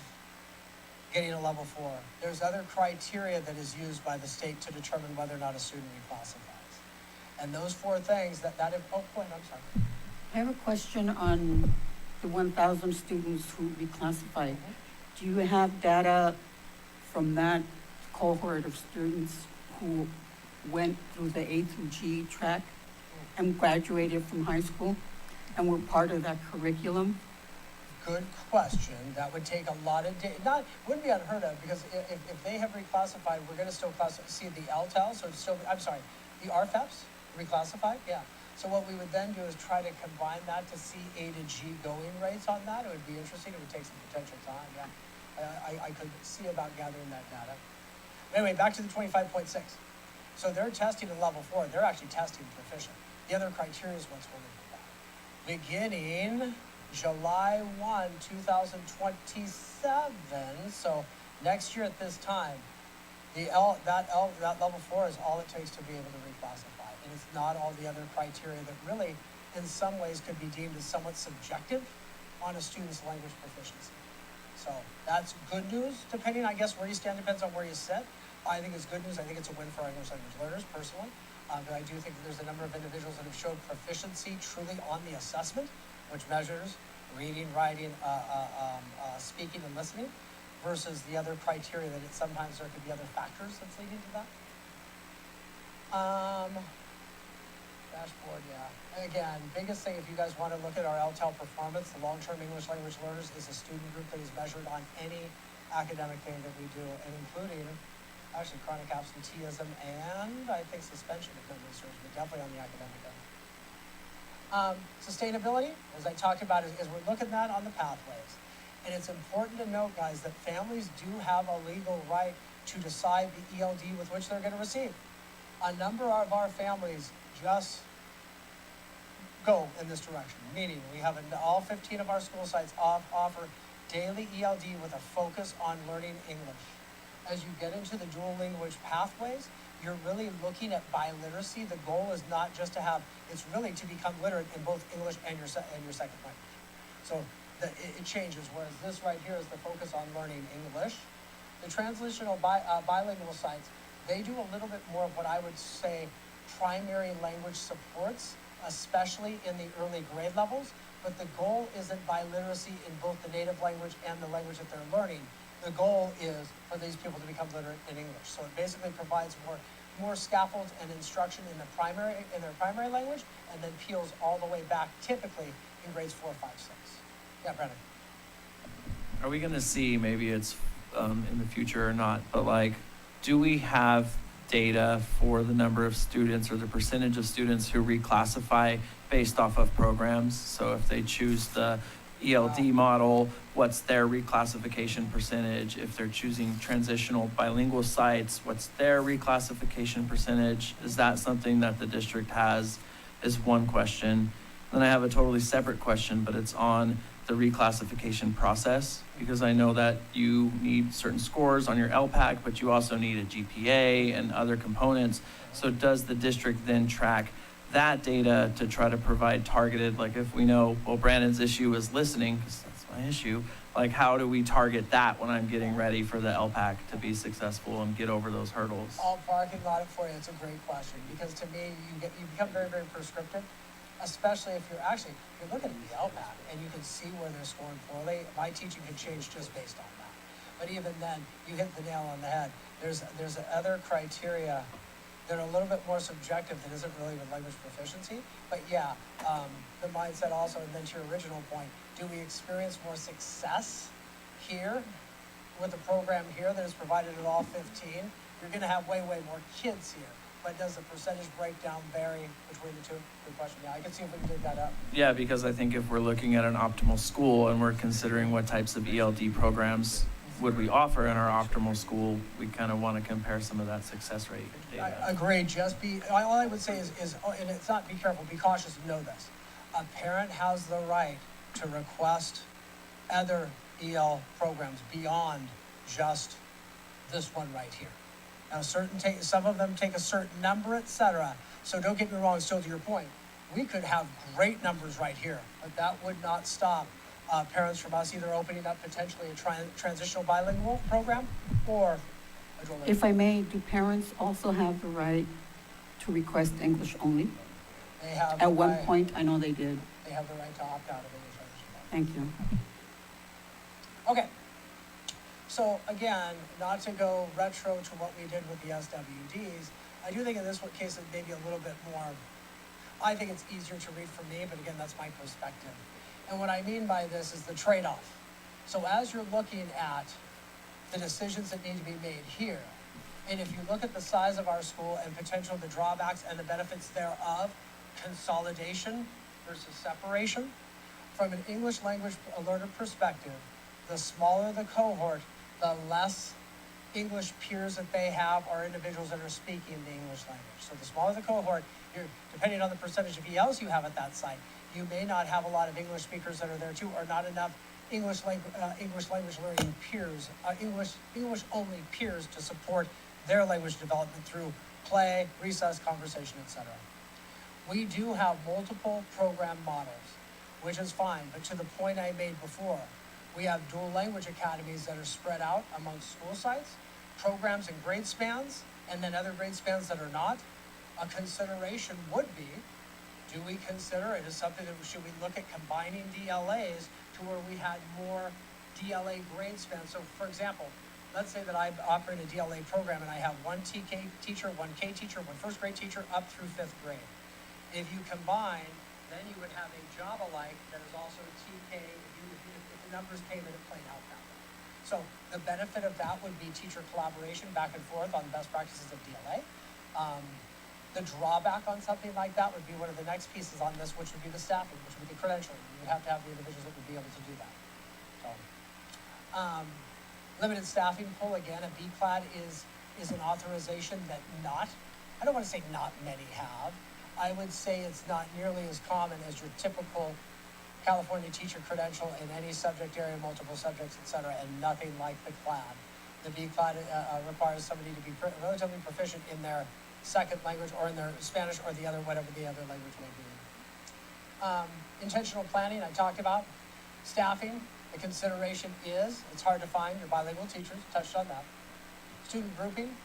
getting a level 4, there's other criteria that is used by the state to determine whether or not a student reclassifies. And those 4 things oh, go ahead, I'm sorry. I have a question on the 1,000 students who reclassified. Do you have data from that cohort of students who went through the A through G track and graduated from high school and were part of that curriculum? Good question. That would take a lot of data. Wouldn't be unheard of, because if they have reclassified, we're going to still see the LTEL, so it's still, I'm sorry, the RFEPs reclassified, yeah. So what we would then do is try to combine that to see A to G going rates on that. It would be interesting. It would take some potential time, yeah. I could see about gathering that data. Anyway, back to the 25.6. So they're testing at level 4. They're actually testing proficient. The other criteria is what's holding them back. Beginning July 1, 2027, so next year at this time, that level 4 is all it takes to be able to reclassify. And it's not all the other criteria that really, in some ways, could be deemed as somewhat subjective on a student's language proficiency. So that's good news, depending, I guess, where you stand depends on where you sit. I think it's good news. I think it's a win for English language learners, personally. But I do think that there's a number of individuals that have showed proficiency truly on the assessment, which measures reading, writing, speaking, and listening, versus the other criteria that sometimes there could be other factors that's leading to that. Dashboard, yeah. Again, biggest thing, if you guys want to look at our LTEL performance, the long-term English language learners is a student group that is measured on any academic thing that we do, and including actually chronic absenteeism and I think suspension if memory serves, but definitely on the academic end. Sustainability, as I talked about, is we're looking at that on the pathways. And it's important to note, guys, that families do have a legal right to decide the ELD with which they're going to receive. A number of our families just go in this direction, meaning we have all 15 of our school sites offer daily ELD with a focus on learning English. As you get into the dual language pathways, you're really looking at biliteracy. The goal is not just to have, it's really to become literate in both English and your second language. So it changes, whereas this right here is the focus on learning English. The translational bilingual sites, they do a little bit more of what I would say primary language supports, especially in the early grade levels, but the goal isn't biliteracy in both the native language and the language that they're learning. The goal is for these people to become literate in English. So it basically provides more scaffolds and instruction in their primary language, and then peels all the way back, typically in grades 4, 5, 6. Yeah, Brennan. Are we gonna see, maybe it's in the future or not, but like, do we have data for the number of students or the percentage of students who reclassify based off of programs? So if they choose the ELD model, what's their reclassification percentage? If they're choosing transitional bilingual sites, what's their reclassification percentage? Is that something that the district has, is one question. Then I have a totally separate question, but it's on the reclassification process, because I know that you need certain scores on your LPAC, but you also need a GPA and other components. So does the district then track that data to try to provide targeted, like if we know, well, Brandon's issue is listening, because that's my issue, like how do we target that when I'm getting ready for the LPAC to be successful and get over those hurdles? I'll parking lot it for you. It's a great question, because to me, you become very, very prescriptive, especially if you're looking at the LPAC and you can see where they're scoring poorly. My teaching can change just based on that. But even then, you hit the nail on the head. There's other criteria that are a little bit more subjective that isn't really with language proficiency. But yeah, the mindset also, and then to your original point, do we experience more success here with the program here that is provided at all 15? You're gonna have way, way more kids here. But does the percentage breakdown vary between the two? Good question. Yeah, I can see if we can dig that up. Yeah, because I think if we're looking at an optimal school and we're considering what types of ELD programs would we offer in our optimal school, we kind of want to compare some of that success rate data. I agree. All I would say is, and it's not be careful, be cautious, know this. A parent has the right to request other EL programs beyond just this one right here. Now, some of them take a certain number, etc. So don't get me wrong, still to your point, we could have great numbers right here, but that would not stop parents from us either opening up potentially a transitional bilingual program or a dual language. If I may, do parents also have the right to request English only? They have At the one right- point, I know they did. They have the right to opt out of English language. Thank you. Okay. So again, not to go retro to what we did with the SWDs, I do think in this case it may be a little bit more, I think it's easier to read for me, but again, that's my perspective. And what I mean by this is the trade-off. So as you're looking at the decisions that need to be made here, and if you look at the size of our school and potential the drawbacks and the benefits thereof, consolidation versus separation, from an English language learner perspective, the smaller the cohort, the less English peers that they have are individuals that are speaking the English language. So the smaller the cohort, depending on the percentage of ELs you have at that site, you may not have a lot of English speakers that are there too, or not enough English language learning peers, English only peers to support their language development through play, recess, conversation, etc. We do have multiple program models, which is fine, but to the point I made before, we have dual language academies that are spread out amongst school sites, programs and grade spans, and then other grade spans that are not. A consideration would be, do we consider it as something that should we look at combining DLAs to where we had more DLA grade spans? So for example, let's say that I operate a DLA program and I have one TK teacher, one K teacher, one first grade teacher up through 5th grade. If you combine, then you would have a job alike that is also a TK, if the numbers came in and played out that way. So the benefit of that would be teacher collaboration back and forth on best practices of DLA. The drawback on something like that would be one of the next pieces on this, which would be the staffing, which would be the credentialing. You would have to have the individuals that would be able to do that. So, limited staffing pool, again, a B-clad is an authorization that I don't want to say not many have. I would say it's not nearly as common as your typical California teacher credential in any subject area, multiple subjects, etc., and nothing like the clad. The B-clad requires somebody to be relatively proficient in their second language or in their Spanish or the other, whatever the other language may be. Intentional planning, I talked about. Staffing, the consideration is, it's hard to find your bilingual teachers, touched on that. Student grouping,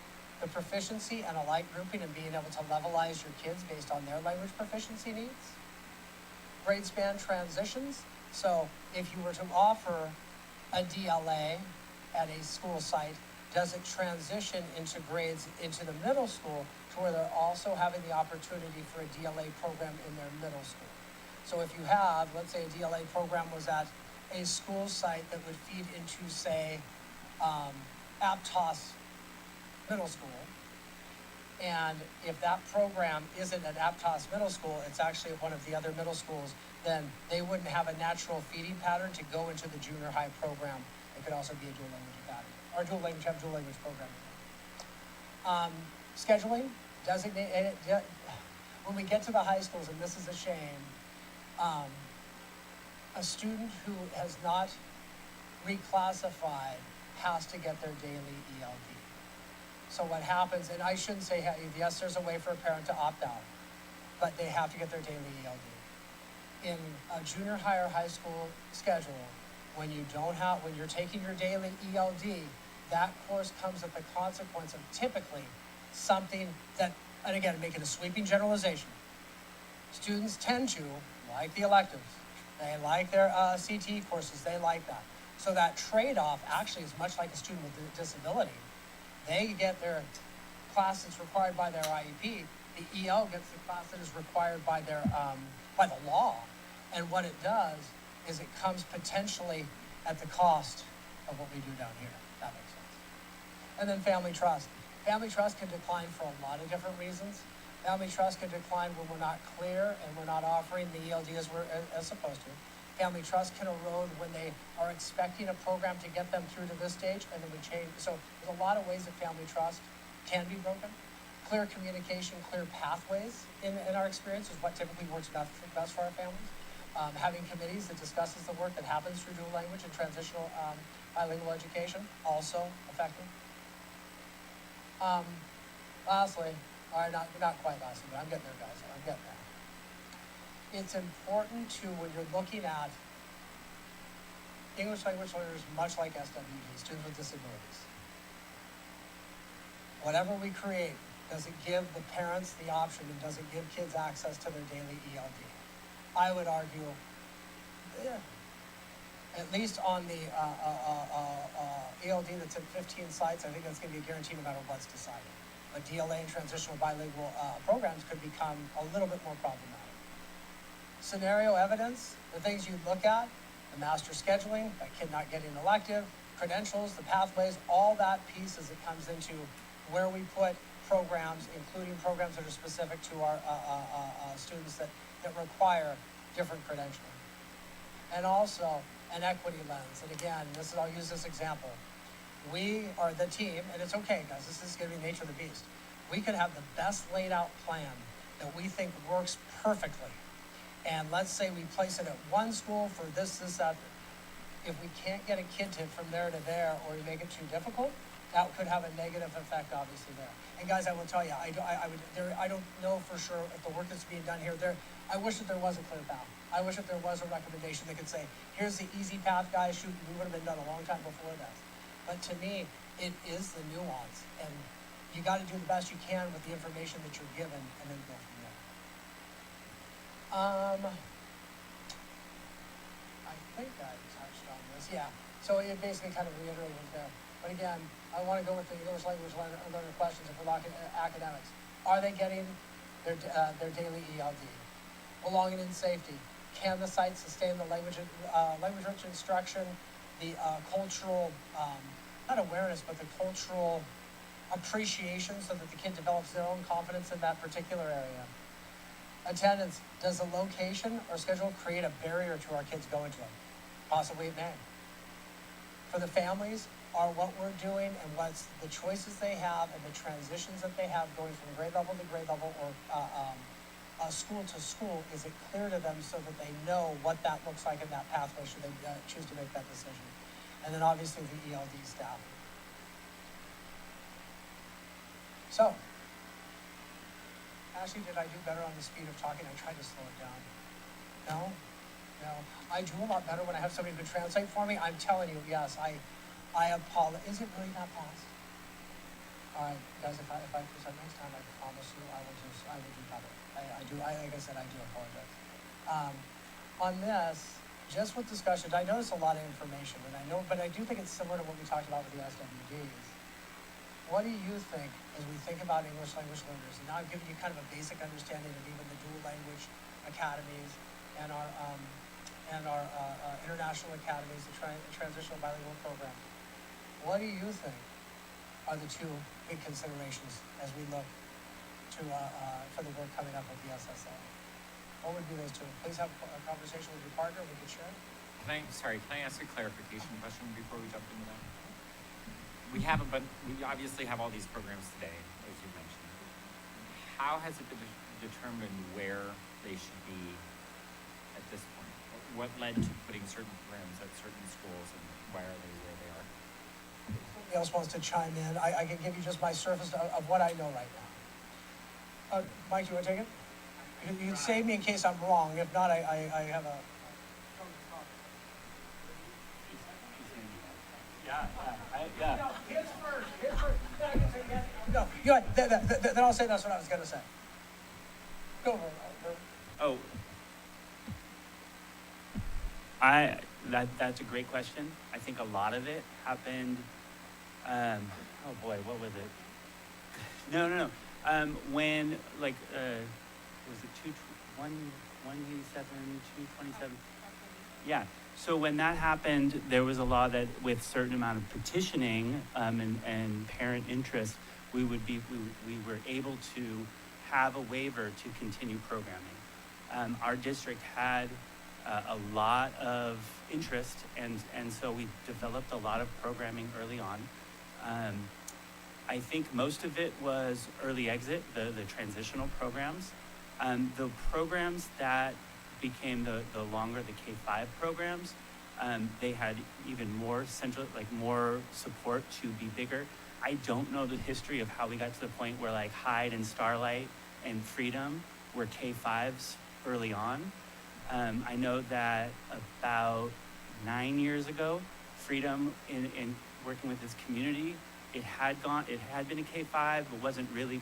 the proficiency and alike grouping and being able to levelize your kids based on their language proficiency needs. Grade span transitions, so if you were to offer a DLA at a school site, does it transition into grades into the middle school to where they're also having the opportunity for a DLA program in their middle school? So if you have, let's say a DLA program was at a school site that would feed into, say, Aptos Middle School, and if that program isn't at Aptos Middle School, it's actually at one of the other middle schools, then they wouldn't have a natural feeding pattern to go into the junior high program. It could also be a dual language academy, or dual language program. Scheduling, when we get to the high schools, and this is a shame, a student who has not reclassified has to get their daily ELD. So what happens, and I shouldn't say, yes, there's a way for a parent to opt out, but they have to get their daily ELD. In a junior high or high school schedule, when you're taking your daily ELD, that course comes at the consequence of typically something that, and again, making a sweeping generalization, students tend to like the electives. They like their CTE courses, they like that. So that trade-off actually is much like a student with a disability. They get their class that's required by their IEP. The EL gets the class that is required by their by the law. And what it does is it comes potentially at the cost of what we do down here. That makes sense. And then family trust. Family trust can decline for a lot of different reasons. Family trust can decline when we're not clear and we're not offering the ELD as supposed to. Family trust can erode when they are expecting a program to get them through to this stage and then we change. So there's a lot of ways that family trust can be broken. Clear communication, clear pathways in our experience is what typically works best for our families. Having committees that discusses the work that happens through dual language and transitional bilingual education, also effective. Lastly, or not quite lastly, but I'm getting there, guys, I'm getting there. It's important to, when you're looking at English language learners, much like SWD, students with disabilities. Whatever we create, does it give the parents the option and does it give kids access to their daily ELD? I would argue, yeah, at least on the ELD that's in 15 sites, I think that's going to be a guarantee no matter what's decided. But DLA and transitional bilingual programs could become a little bit more problematic. Scenario evidence, the things you'd look at, the master scheduling, that kid not getting an elective, credentials, the pathways, all that piece as it comes into where we put programs, including programs that are specific to our students that require different credentialing. And also an equity lens. And again, I'll use this example. We are the team, and it's okay, guys, this is gonna be the nature of the beast. We could have the best laid out plan that we think works perfectly. And let's say we place it at one school for this, that. If we can't get a kid from there to there, or we make it too difficult, that could have a negative effect, obviously, there. And guys, I will tell you, I don't know for sure if the work that's being done here, I wish that there was a clear path. I wish that there was a recommendation that could say, here's the easy path, guys, shoot, we would have been done a long time before that. But to me, it is the nuance, and you gotta do the best you can with the information that you're given, and then go from there. I think I touched on this, yeah. So it basically kind of reiterated there. But again, I want to go with the English language learner questions if we're looking at academics. Are they getting their daily ELD? Belonging and safety. Can the site sustain the language-rich instruction, the cultural, not awareness, but the cultural appreciation so that the kid develops their own confidence in that particular area? Attendance. Does the location or schedule create a barrier to our kids going to them? Possibly it may. For the families, are what we're doing and what's the choices they have and the transitions that they have going from grade level to grade level or school to school, is it clear to them so that they know what that looks like in that pathway should they choose to make that decision? And then obviously the ELD staff. So, Ashley, did I do better on the speed of talking? I tried to slow it down. No? No. I do a lot better when I have somebody who can translate for me. I'm telling you, yes, I apologize. Is it really that fast? All right, guys, if I present next time, I promise you I will do better. Like I said, I do apologize. On this, just with discussions, I noticed a lot of information, but I do think it's similar to what we talked about with the SWDs. What do you think as we think about English language learners? And now I've given you kind of a basic understanding of even the dual language academies and our international academies, the transitional bilingual program. What do you think are the two big considerations as we look to for the work coming up with the SSA? What would be those two? Please have a conversation with your partner. We could share. Can I ask a clarification question before we jump into that? We obviously have all these programs today, as you mentioned. How has it been determined where they should be at this point? What led to putting certain programs at certain schools, and why are they where they are? Somebody else wants to chime in. I can give you just my surface of what I know right now. Mike, do you want to take it? You can save me in case I'm wrong. If not, I have a... Yeah. No, his first. Then I can say yes. No, you're right. Then I'll say that's what I was going to say. Go over it. Oh, that's a great question. I think a lot of it happened, oh boy, what was it? No. When, was it 187, 227? Yeah, so when that happened, there was a law that with certain amount of petitioning and parent interest, we were able to have a waiver to continue programming. Our district had a lot of interest, and so we developed a lot of programming early on. I think most of it was early exit, the transitional programs. The programs that became the longer, the K-5 programs, they had even more more support to be bigger. I don't know the history of how we got to the point where like Hyde and Starlight and Freedom were K-5s early on. I know that about 9 years ago, Freedom in working with its community, it had been a K-5, but wasn't really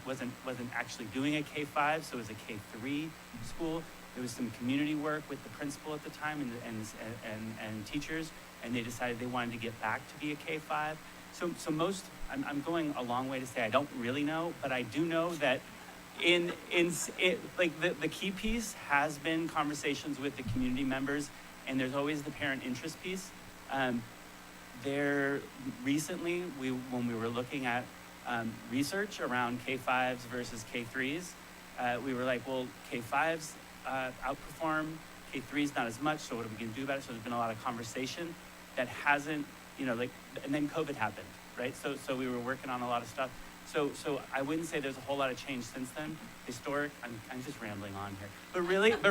wasn't actually doing a K-5, so it was a K-3 school. There was some community work with the principal at the time and teachers, and they decided they wanted to get back to be a K-5. So most, I'm going a long way to say I don't really know, but I do know that the key piece has been conversations with the community members, and there's always the parent interest piece. There recently, when we were looking at research around K-5s versus K-3s, we were like, well, K-5s outperform, K-3s not as much, so what are we gonna do about it? So there's been a lot of conversation that hasn't, and then COVID happened, right? So we were working on a lot of stuff. So I wouldn't say there's a whole lot of change since then. I'm just rambling on here. But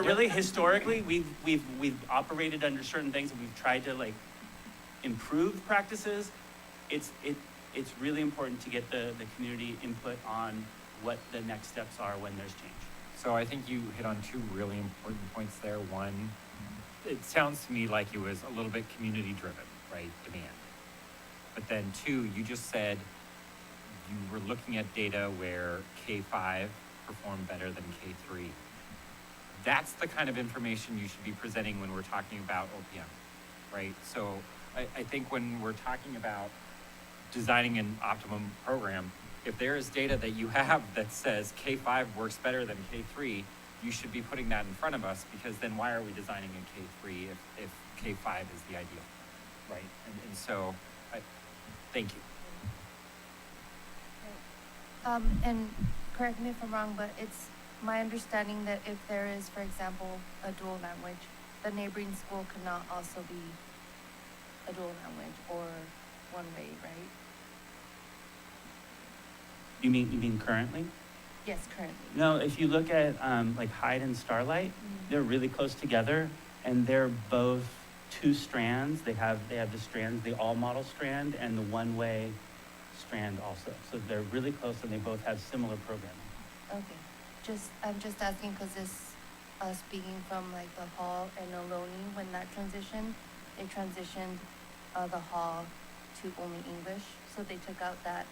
really historically, we've operated under certain things, and we've tried to improve practices. It's really important to get the community input on what the next steps are when there's change. So I think you hit on two really important points there. One, it sounds to me like it was a little bit community driven, right? Demand. But then two, you just said you were looking at data where K-5 performed better than K-3. That's the kind of information you should be presenting when we're talking about OPM, right? So I think when we're talking about designing an optimum program, if there is data that you have that says K-5 works better than K-3, you should be putting that in front of us, because then why are we designing a K-3 if K-5 is the ideal, right? And so, thank you. And correct me if I'm wrong, but it's my understanding that if there is, for example, a dual language, the neighboring school could not also be a dual language or one way, right? You mean currently? Yes, currently. No, if you look at Hyde and Starlight, they're really close together, and they're both two strands. They have the strands, the all model strand and the one way strand also. So they're really close, and they both have similar programming. Okay. I'm just asking because this, speaking from the Hall and Ohlone, when that transitioned, they transitioned the Hall to only English. So they took out that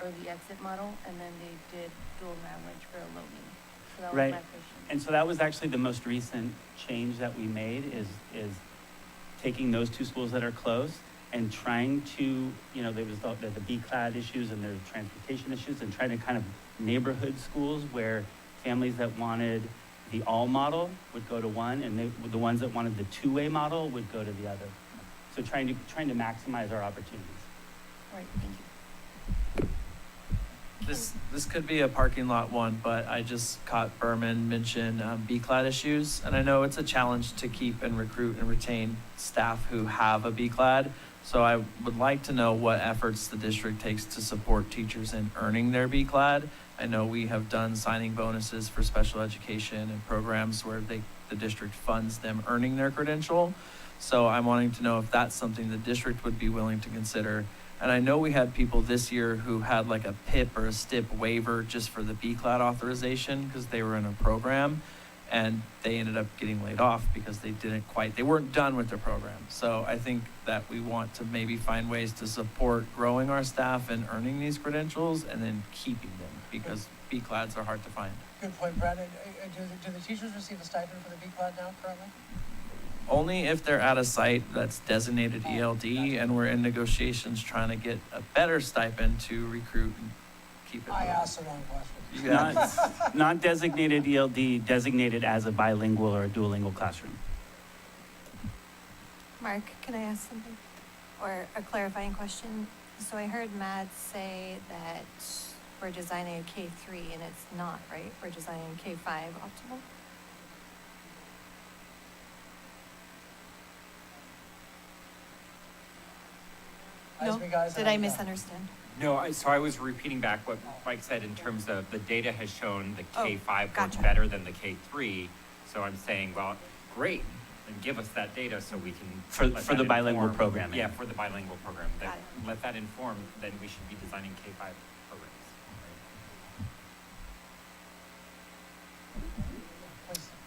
early exit model, and then they did dual language for Ohlone. So that was my question. And so that was actually the most recent change that we made is taking those two schools that are close and trying to, there was the B-clad issues and there's transportation issues, and trying to kind of neighborhood schools where families that wanted the all model would go to one, and the ones that wanted the two-way model would go to the other. So trying to maximize our opportunities. All right, thank you. This could be a parking lot one, but I just caught Berman mention B-clad issues, and I know it's a challenge to keep and recruit and retain staff who have a B-clad. So I would like to know what efforts the district takes to support teachers in earning their B-clad. I know we have done signing bonuses for special education and programs where the district funds them earning their credential. So I'm wanting to know if that's something the district would be willing to consider. And I know we had people this year who had a PIP or a STIP waiver just for the B-clad authorization because they were in a program, and they ended up getting laid off because they weren't done with their program. So I think that we want to maybe find ways to support growing our staff and earning these credentials and then keeping them, because B-clads are hard to find. Good point, Brandon. Do the teachers receive a stipend for the B-clad now currently? Only if they're at a site that's designated ELD, and we're in negotiations trying to get a better stipend to recruit and keep it. I asked the wrong question. Not designated ELD, designated as a bilingual or a duolingual classroom. Mark, can I ask something? Or a clarifying question? So I heard Matt say that we're designing a K-3, and it's not, right? We're designing a K-5 optimal? No, did I misunderstand? No, so I was repeating back what Mike said in terms of the data has shown the K-5 works gotcha. better than the K-3. So I'm saying, well, great. then give us that data so we can. For let the that bilingual inform- programming. Yeah, for the bilingual program. Got it. Let that inform, then we should be designing K-5 programs.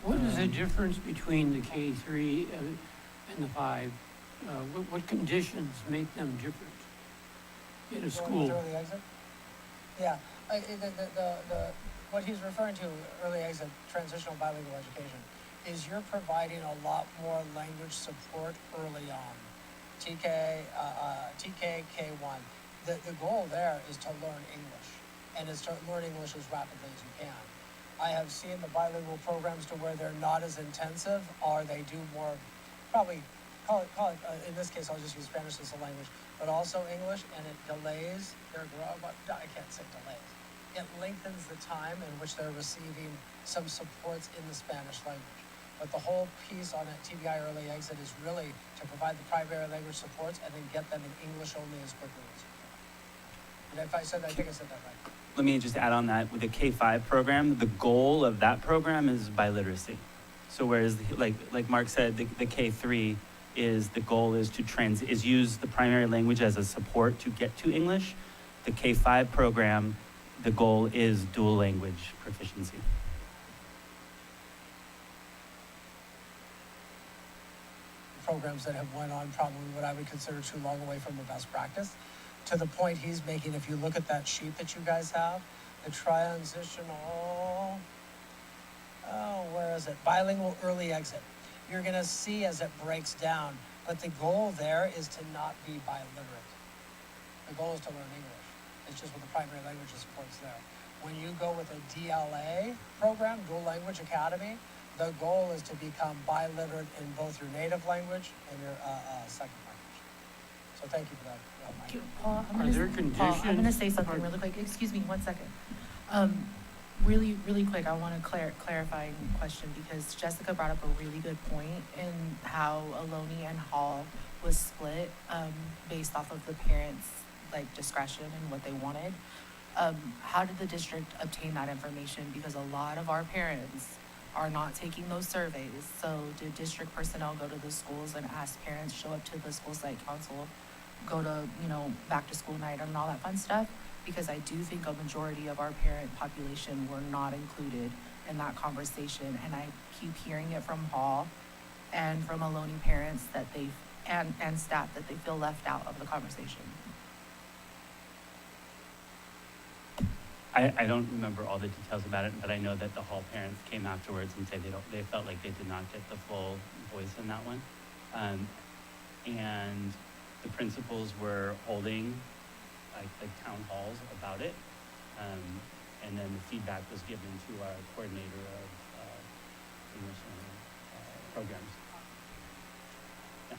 What is the difference between the K-3 and the 5? What conditions make them different in a Going school? with early exit? Yeah, what he's referring to, early exit, transitional bilingual education, is you're providing a lot more language support early on. TK, K1. The goal there is to learn English, and is to learn English as rapidly as you can. I have seen the bilingual programs to where they're not as intensive, or they do more, probably, call it, in this case, I'll just use Spanish as a language, but also English, and it delays their growth. I can't say delays. It lengthens the time in which they're receiving some supports in the Spanish language. But the whole piece on a TBI early exit is really to provide the primary language supports and then get them in English only as quickly as you can. And if I said that, I think I said that right. Let me just add on that, with the K-5 program, the goal of that program is biliteracy. So whereas, like Mark said, the K-3 is, the goal is to use the primary language as a support to get to English. The K-5 program, the goal is dual language proficiency. Programs that have went on probably what I would consider too long away from a best practice. To the point he's making, if you look at that sheet that you guys have, the transitional, where is it? Bilingual early exit. You're gonna see as it breaks down, but the goal there is to not be biliterate. The goal is to learn English. It's just with the primary language supports there. When you go with a DLA program, Dual Language Academy, the goal is to become biliterate in both your native language and your second language. So thank you for that. Mike. Paul, Are there Paul, I'm gonna say conditions? something really quick. Excuse me, 1 second. Really quick, I want to clarifying question because Jessica brought up a really good point in how Ohlone and Hall was split based off of the parents' discretion and what they wanted. How did the district obtain that information? Because a lot of our parents are not taking those surveys. So did district personnel go to the schools and ask parents, show up to the school site council, go to, back to school night and all that fun stuff? Because I do think a majority of our parent population were not included in that conversation. And I keep hearing it from Hall and from Ohlone parents that and staff that they feel left out of the conversation. I don't remember all the details about it, but I know that the Hall parents came afterwards and said they felt like they did not get the full voice in that one. And the principals were holding like town halls about it. And then the feedback was given to our coordinator of English programs. Yeah.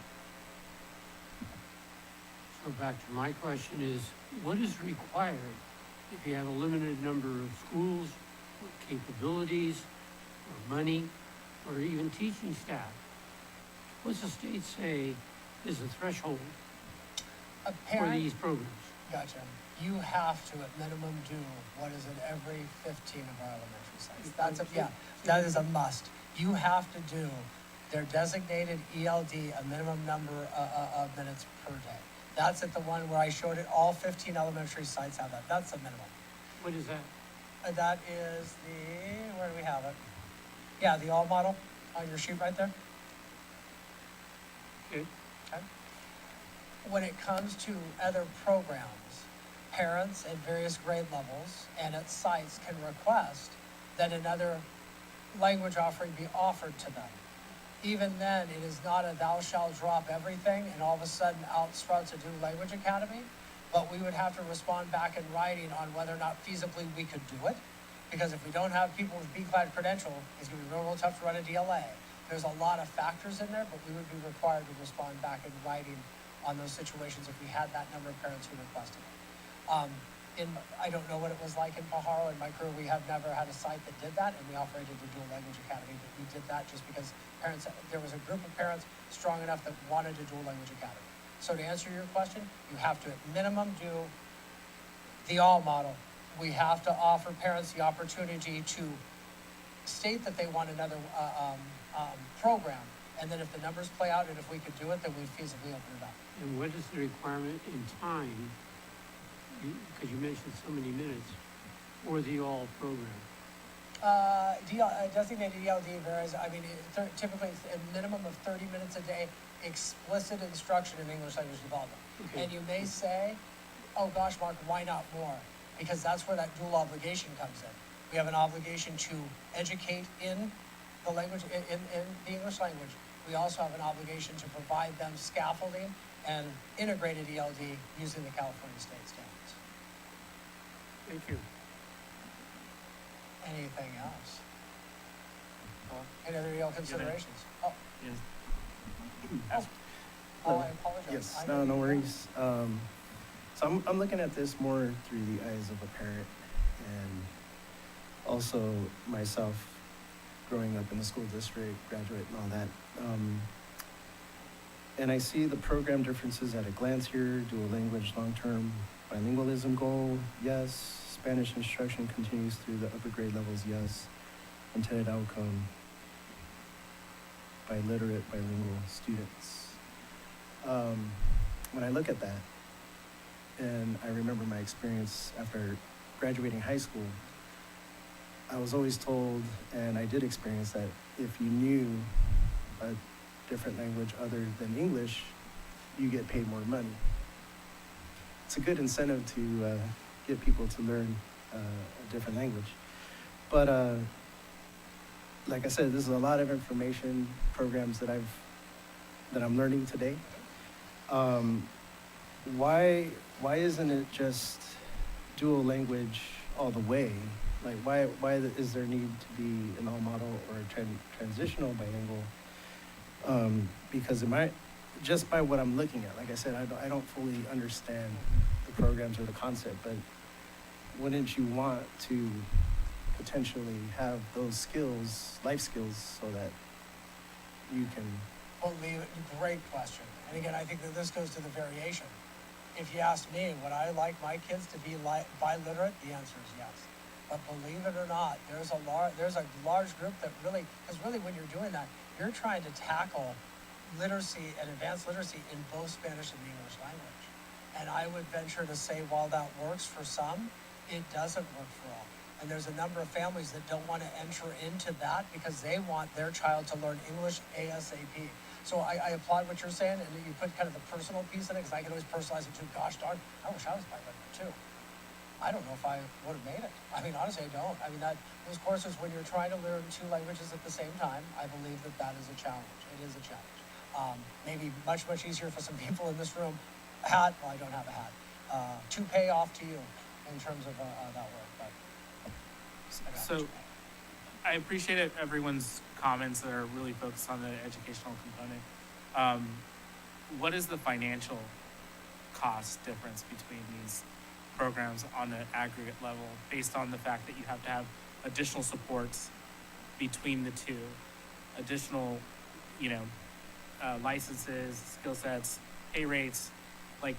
So back to my question is, what is required if you have a limited number of schools, or capabilities, or money, or even teaching staff? What's the state say is the threshold A for parent, these programs? gotcha. You have to at minimum do what is in every 15 of our elementary sites. That is a must. You have to do their designated ELD, a minimum number of minutes per day. That's at the one where I showed it, all 15 elementary sites have that. That's the minimum. What is that? That is where do we have it? Yeah, the all model on your sheet right there. Okay. Okay. When it comes to other programs, parents at various grade levels and at sites can request that another language offering be offered to them. Even then, it is not a thou shalt drop everything and all of a sudden out sprouts a Dual Language Academy, but we would have to respond back in writing on whether or not feasibly we could do it. Because if we don't have people with B-class credential, it's gonna be real tough to run a DLA. There's a lot of factors in there, but we would be required to respond back in writing on those situations if we had that number of parents who requested it. I don't know what it was like in Pajaro. In my career, we have never had a site that did that, and we operated the Dual Language Academy, but we did that just because there was a group of parents strong enough that wanted a Dual Language Academy. So to answer your question, you have to at minimum do the all model. We have to offer parents the opportunity to state that they want another program, And then if the numbers play out and if we could do it, then we'd feasibly open it up. And what is the requirement in time? Because you mentioned so many minutes for the all program. Designated ELD varies. I mean, typically it's a minimum of 30 minutes a day, explicit instruction in English language development. Okay. And you may say, oh gosh, Mark, why not more? Because that's where that dual obligation comes in. We have an obligation to educate in the language, in the English language. We also have an obligation to provide them scaffolding and integrated ELD using the California state standards. Thank you. Anything else? Any other EL considerations? Oh, Paul, I apologize. Yes, I no, know no you- worries. So I'm looking at this more through the eyes of a parent and also myself growing up in the school district, graduate and all that. And I see the program differences at a glance here, dual language, long-term bilingualism goal, yes. Spanish instruction continues through the upper grade levels, yes. Intended outcome, biliterate, bilingual students. When I look at that, and I remember my experience after graduating high school, I was always told, and I did experience that, if you knew a different language other than English, you get paid more money. It's a good incentive to get people to learn a different language. But like I said, this is a lot of information, programs that I'm learning today. Why isn't it just dual language all the way? Like why is there need to be an all model or a transitional bilingual? Because just by what I'm looking at, like I said, I don't fully understand the programs or the concept, but wouldn't you want to potentially have those skills, life skills, so that you can... Believe it, great question. And again, I think that this goes to the variation. If you ask me, would I like my kids to be biliterate? The answer is yes. But believe it or not, there's a large group that really, because really when you're doing that, you're trying to tackle literacy and advanced literacy in both Spanish and the English language. And I would venture to say, while that works for some, it doesn't work for all. And there's a number of families that don't want to enter into that because they want their child to learn English ASAP. So I applaud what you're saying, and you put kind of the personal piece in it, because I can always personalize it too. Gosh darn, I wish I was bilingual too. I don't know if I would have made it. I mean, honestly, I don't. I mean, those courses, when you're trying to learn two languages at the same time, I believe that is a challenge. It is a challenge. Maybe much, much easier for some people in this room. Well, I don't have a hat. To pay off to you in terms of that work. But So I appreciate everyone's comments that are really focused on the educational component. What is the financial cost difference between these programs on an aggregate level, based on the fact that you have to have additional supports between the two, additional, licenses, skill sets, pay rates, like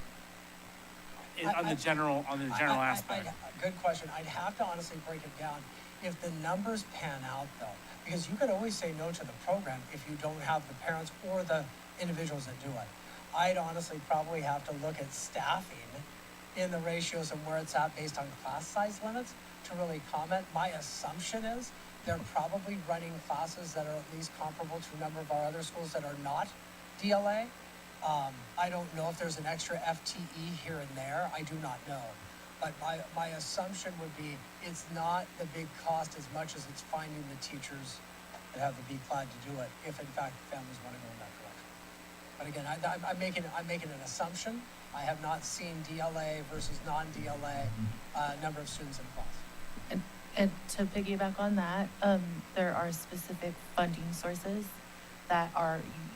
on the general aspect? Good question. I'd have to honestly break it down. If the numbers pan out, though, because you could always say no to the program if you don't have the parents or the individuals that do it. I'd honestly probably have to look at staffing in the ratios and where it's at based on class size limits to really comment. My assumption is they're probably running classes that are at least comparable to a number of our other schools that are not DLA. I don't know if there's an extra FTE here and there. I do not know. But my assumption would be it's not the big cost as much as it's finding the teachers that have the B-clad to do it, if in fact families want to go in that direction. But again, I'm making an assumption. I have not seen DLA versus non-DLA number of students in class. And to piggyback on that, there are specific funding sources that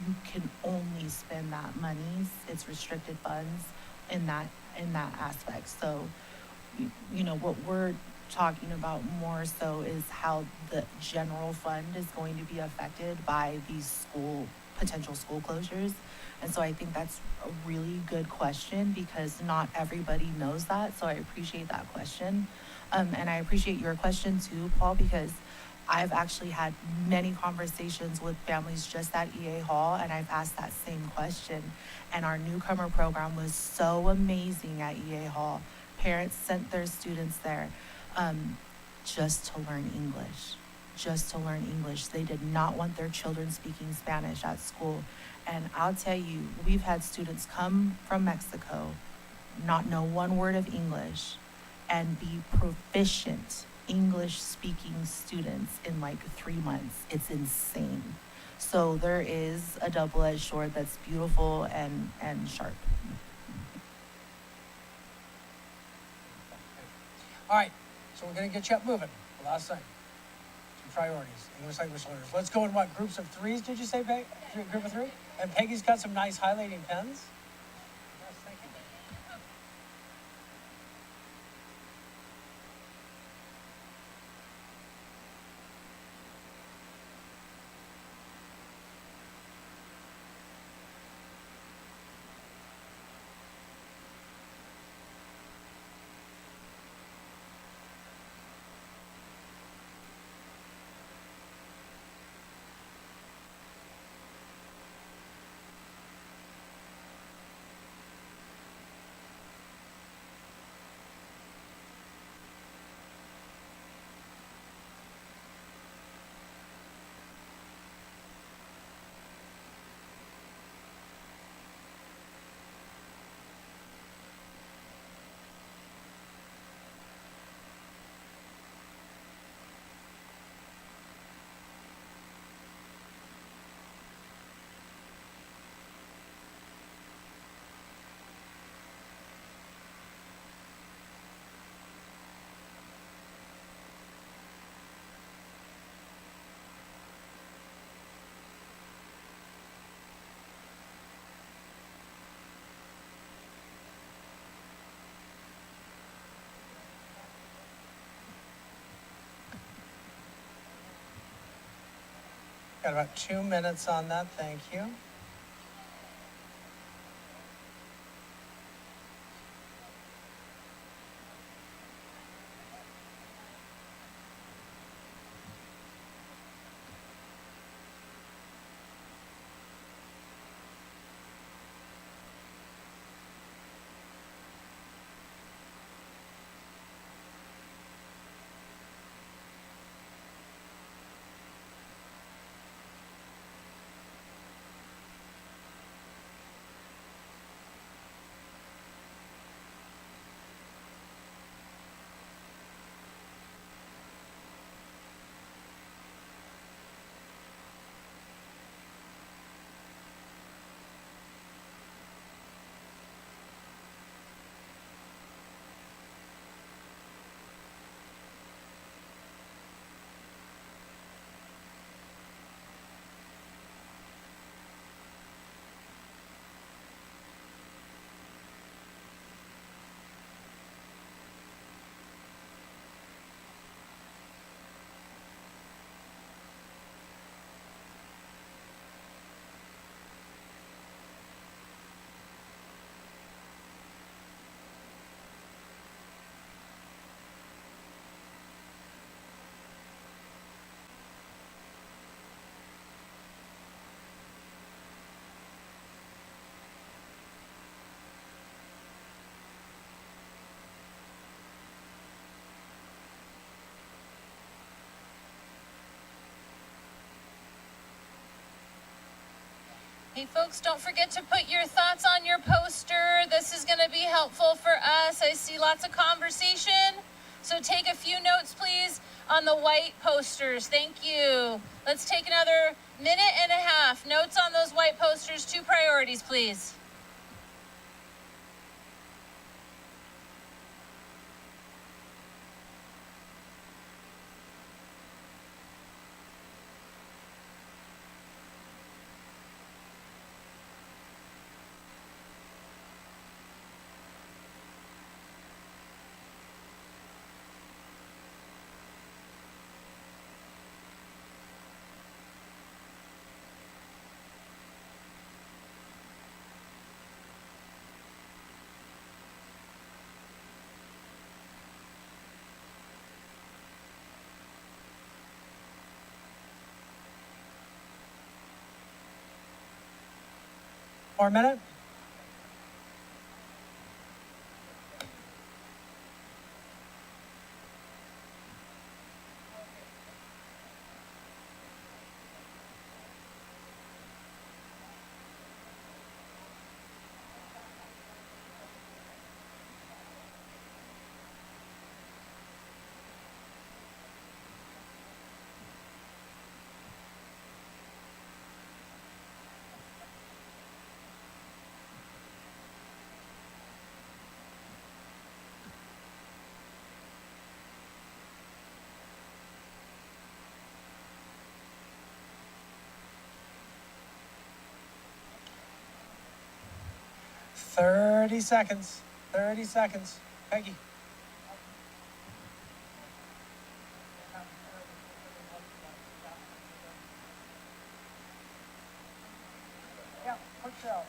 you can only spend that money. It's restricted funds in that aspect. So, what we're talking about more so is how the general fund is going to be affected by these potential school closures. And so I think that's a really good question, because not everybody knows that. So I appreciate that question. And I appreciate your question too, Paul, because I've actually had many conversations with families just at EA Hall, and I've asked that same question. And our newcomer program was so amazing at EA Hall. Parents sent their students there just to learn English, just to learn English. They did not want their children speaking Spanish at school. And I'll tell you, we've had students come from Mexico, not know one word of English, and be proficient English speaking students in like 3 months. It's insane. So there is a double-edged sword that's beautiful and sharp. All right, so we're gonna get you up moving. Last thing, some priorities, English language learners. Let's go in what, groups of threes, did you say, Peg? Group of three? And Peggy's got some nice highlighting pens. Yes, thank you, Peggy. Got about 2 minutes on that, thank you. Hey folks, don't forget to put your thoughts on your poster. This is gonna be helpful for us. I see lots of conversation. So take a few notes, please, on the white posters. Thank you. Let's take another minute and a half. Notes on those white posters, 2 priorities, please. more minute? Thirty seconds. 30 seconds. Peggy. Yeah, push out.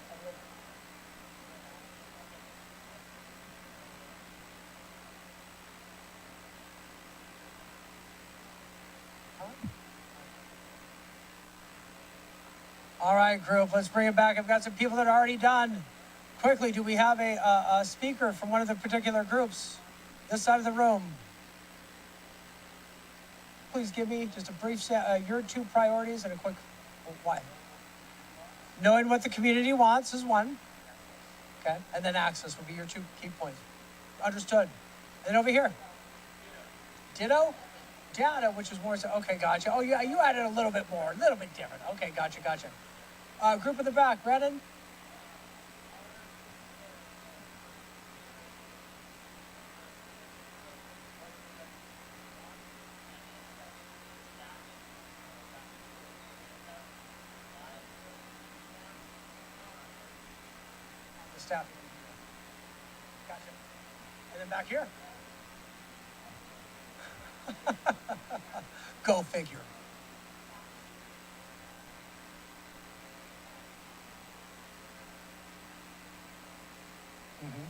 All right, group, let's bring it back. I've got some people that are already done. Quickly, do we have a speaker from one of the particular groups? This side of the room. Please give me just a brief, your 2 priorities and a quick why. Knowing what the community wants is one. Okay, and then access would be your 2 key points. Understood. And then over here. Ditto? Data, which is more so, okay, gotcha. Oh, yeah, you added a little bit more, a little bit different. Okay, gotcha. Group in the back, Brandon? The staff. Gotcha. And then back here. Go figure. Mm-hmm.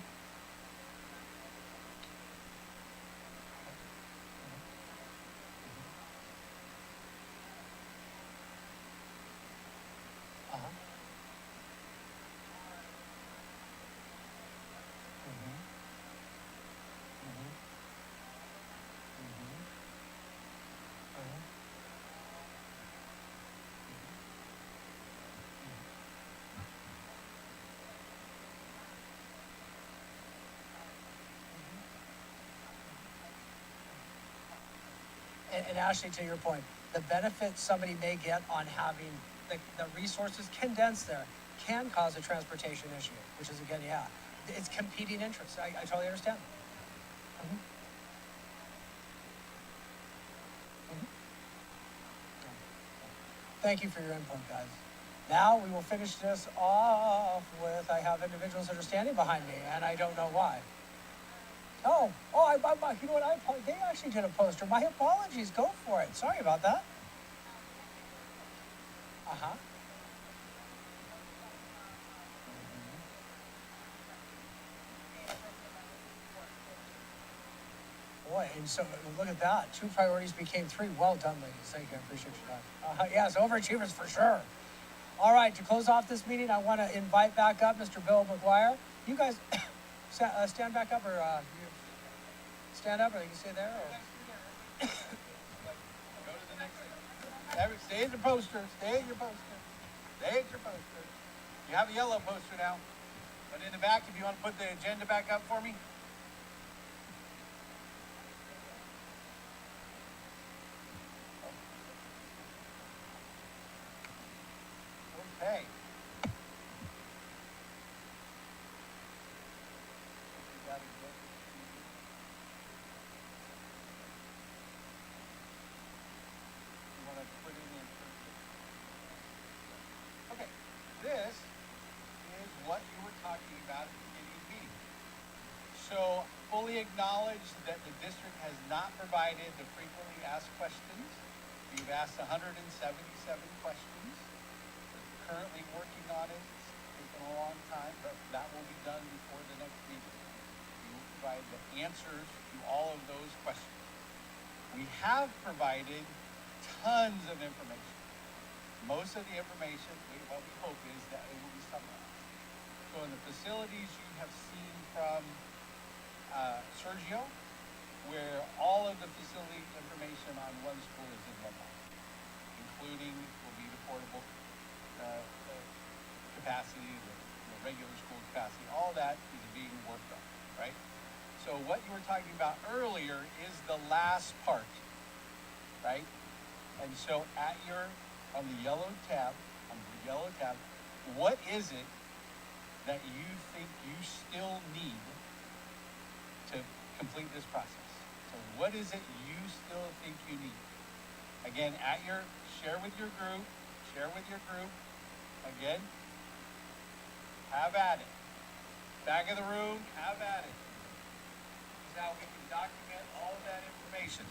Uh-huh. Mm-hmm. Mm-hmm. Mm-hmm. Uh-huh. And Ashley, to your point, the benefit somebody may get on having the resources condensed there can cause a transportation issue, which is again, yeah, it's competing interests. I totally understand. Mhm. Mhm. Thank you for your input, guys. Now we will finish this off with, I have individuals that are standing behind me, and I don't know why. You know what? They actually did a poster. My apologies. Go for it. Sorry about that. Uh-huh. Boy, and so look at that. 2 priorities became 3. Well done, ladies. Thank you. I appreciate your time. Yes, overachievers for sure. All right, to close off this meeting, I want to invite back up Mr. Bill McGuire. You guys stand back up, or you stand up, or you can stay there. Or... Go to the next thing. Stay at your poster. Stay at your poster. Stay at your poster. You have a yellow poster now. But in the back, if you want to put the agenda back up for me. Okay. Okay, this is what you were talking about at the beginning of the meeting. So fully acknowledge that the district has not provided the frequently asked questions. We've asked 177 questions. We're currently working on it. It's taken a long time, but that will be done before the next meeting. We will provide the answers to all of those questions. We have provided tons of information. Most of the information, what we hope is that it will be summarized. So in the facilities, you have seen from Sergio, where all of the facility information on one school is in one line, including will be the portable capacity, the regular school capacity, all that is being worked on, right? So what you were talking about earlier is the last part, right? And so on the yellow tab, what is it that you think you still need to complete this process? So what is it you still think you need? Again, share with your group, again, have at it. Back of the room, have at it. This is how we can document all of that information.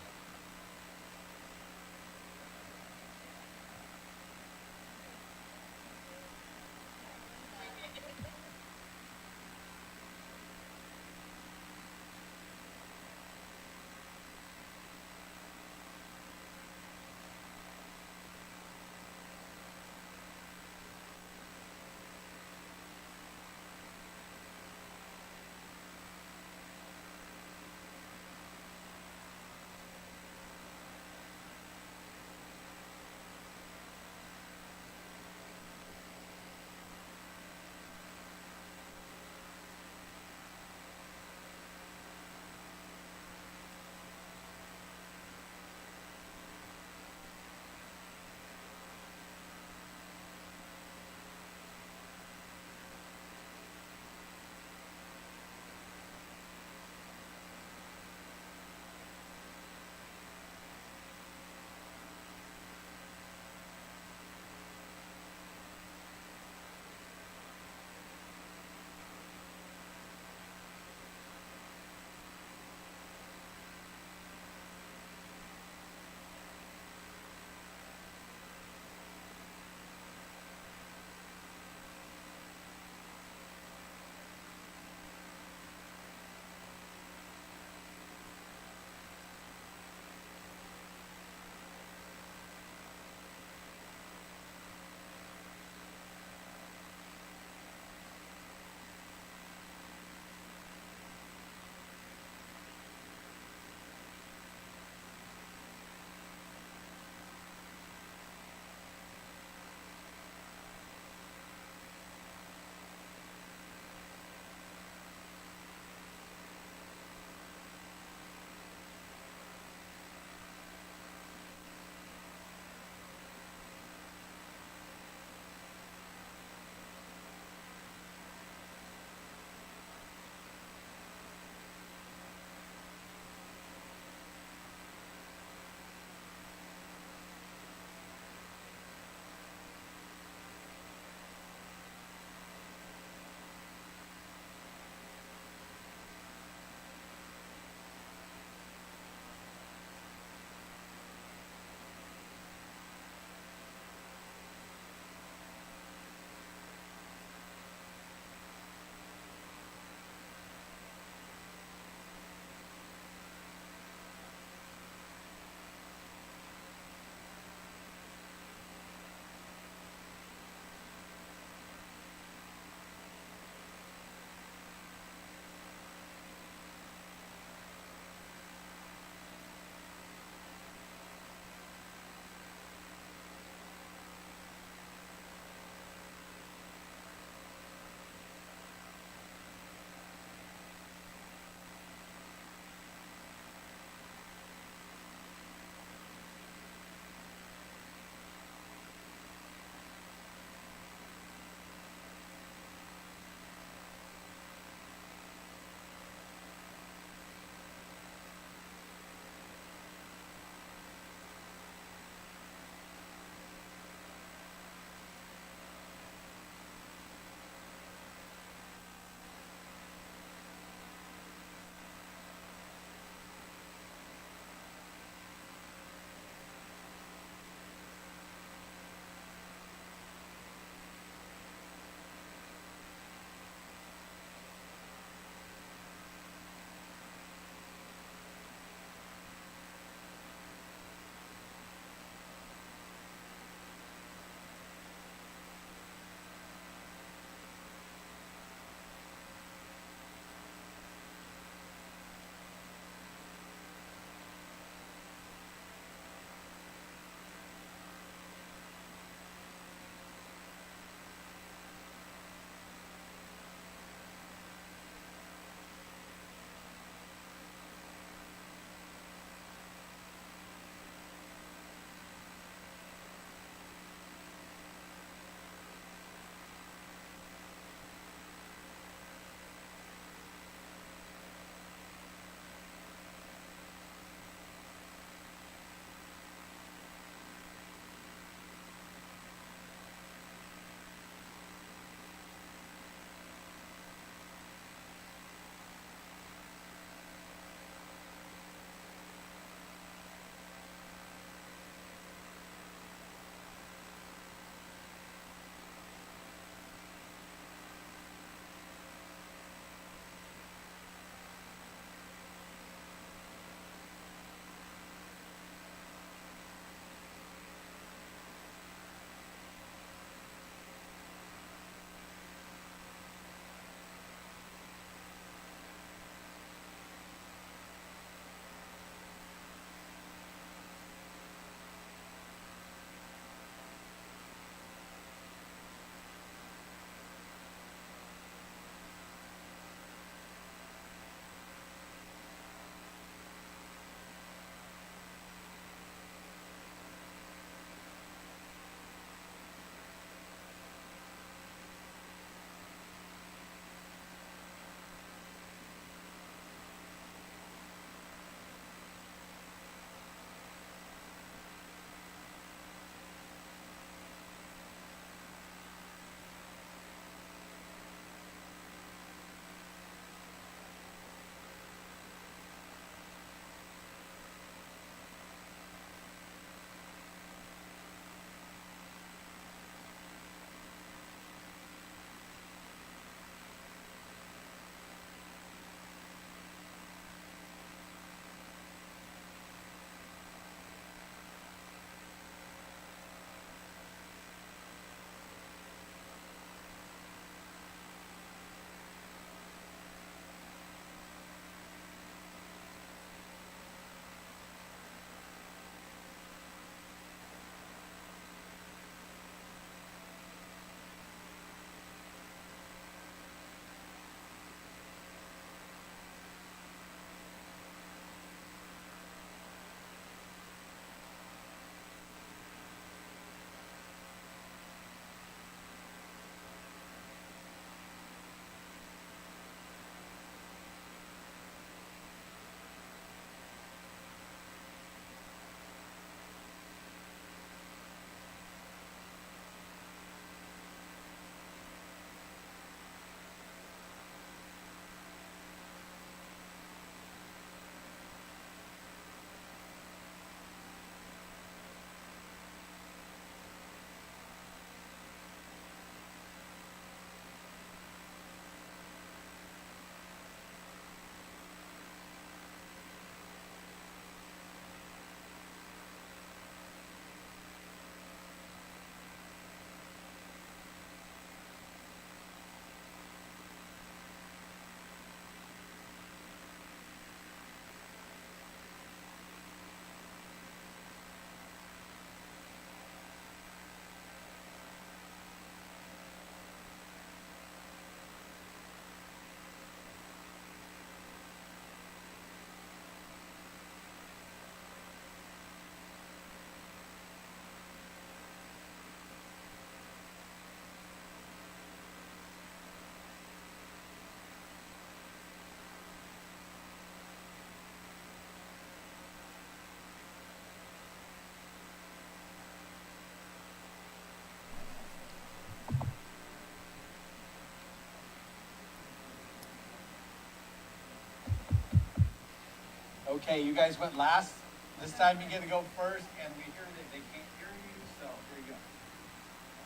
Okay, you guys went last. This time you get to go first, and we hear that they can't hear you, so here you go.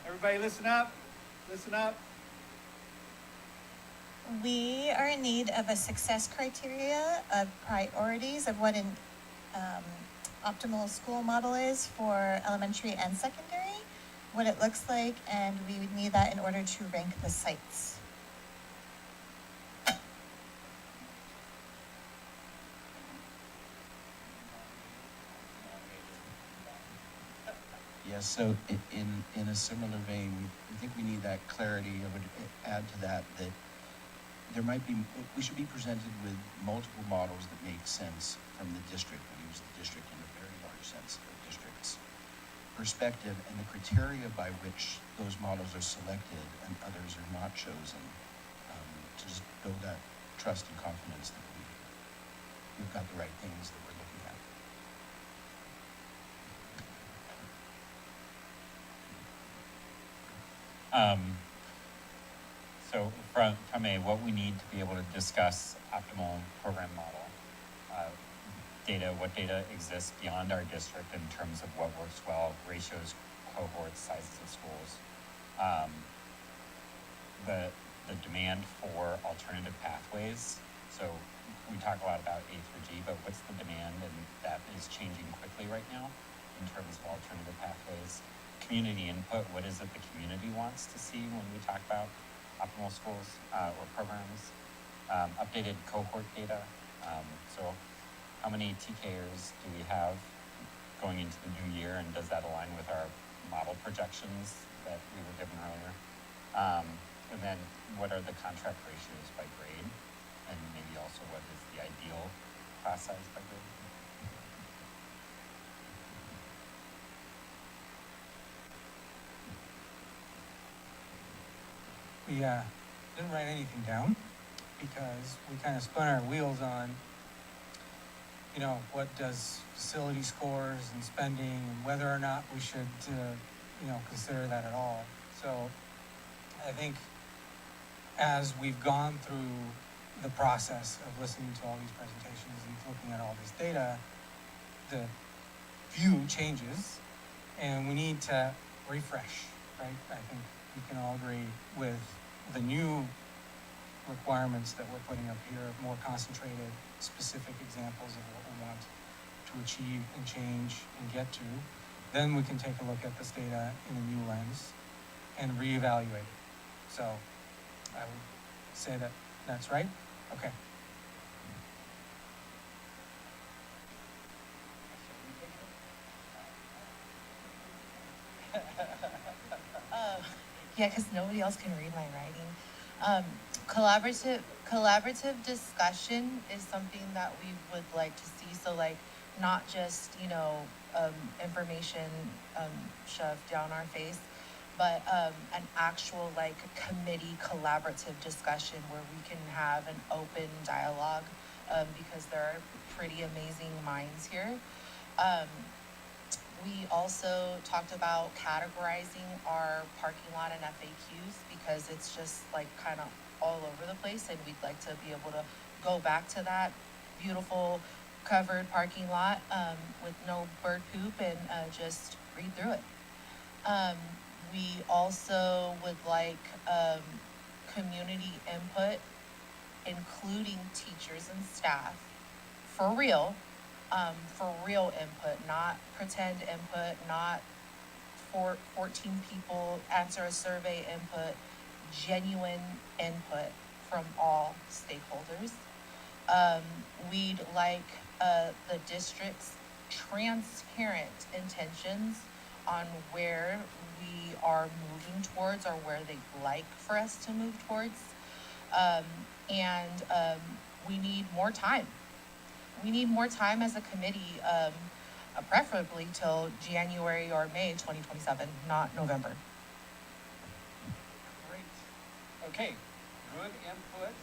Everybody listen up, listen up. We are in need of a success criteria of priorities of what an optimal school model is for elementary and secondary, what it looks like, and we would need that in order to rank the sites. Yes, so in a similar vein, I think we need that clarity. I would add to that that there might be, we should be presented with multiple models that make sense from the district. We use the district in a very large sense of districts perspective, and the criteria by which those models are selected and others are not chosen, to just build that trust and confidence that we've got the right things that we're looking at. So from a what we need to be able to discuss optimal program model, what data exists beyond our district in terms of what works well, ratios, cohorts, sizes of schools, the demand for alternative pathways. So we talk a lot about A through G, but what's the demand? And that is changing quickly right now in terms of alternative pathways. Community input, what is it the community wants to see when we talk about optimal schools or programs? Updated cohort data. So how many TKers do we have going into the new year, and does that align with our model projections that we were given earlier? And then what are the contract ratios by grade? And maybe also what is the ideal class size by grade? We didn't write anything down because we kind of spun our wheels on, what does facility scores and spending and whether or not we should, consider that at all. So I think as we've gone through the process of listening to all these presentations and looking at all this data, the view changes and we need to refresh, right? I think we can all agree with the new requirements that we're putting up here, more concentrated, specific examples of what we want to achieve and change and get to. Then we can take a look at this data in a new lens and reevaluate it. So I would say that that's right. Okay. Yeah, because nobody else can read my writing. Collaborative discussion is something that we would like to see. So like, not just, information shoved down our face, but an actual like committee collaborative discussion where we can have an open dialogue, because there are pretty amazing minds here. We also talked about categorizing our parking lot and FAQs because it's just like kind of all over the place, and we'd like to be able to go back to that beautiful covered parking lot with no bird poop and just read through it. We also would like community input, including teachers and staff, for real input, not pretend input, not 14 people answer a survey input, genuine input from all stakeholders. We'd like the district's transparent intentions on where we are moving towards or where they'd like for us to move towards. We need more time. We need more time as a committee, preferably till January or May 2027, not November. Great. Okay, good input.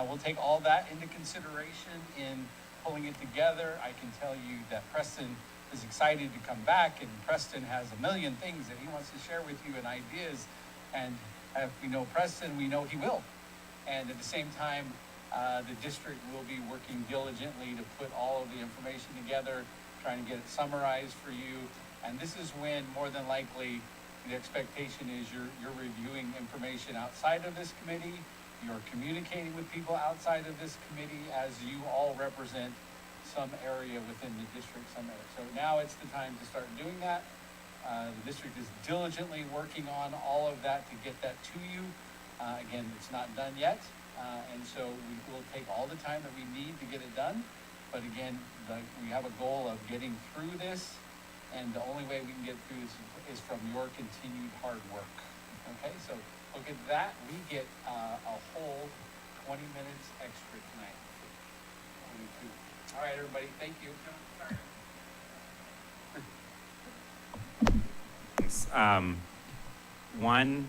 We'll take all that into consideration in pulling it together. I can tell you that Preston is excited to come back, and Preston has a million things that he wants to share with you and ideas. And if we know Preston, we know he will. And at the same time, The district will be working diligently to put all of the information together, trying to get it summarized for you. And this is when, more than likely, the expectation is you're reviewing information outside of this committee, you're communicating with people outside of this committee as you all represent some area within the district, some area. So now it's the time to start doing that. The district is diligently working on all of that to get that to you. Again, it's not done yet, and so we will take all the time that we need to get it done. But again, we have a goal of getting through this, and the only way we can get through this is from your continued hard work. Okay, so look at that. We get a whole 20 minutes extra tonight. 22. All right, everybody, thank you. One,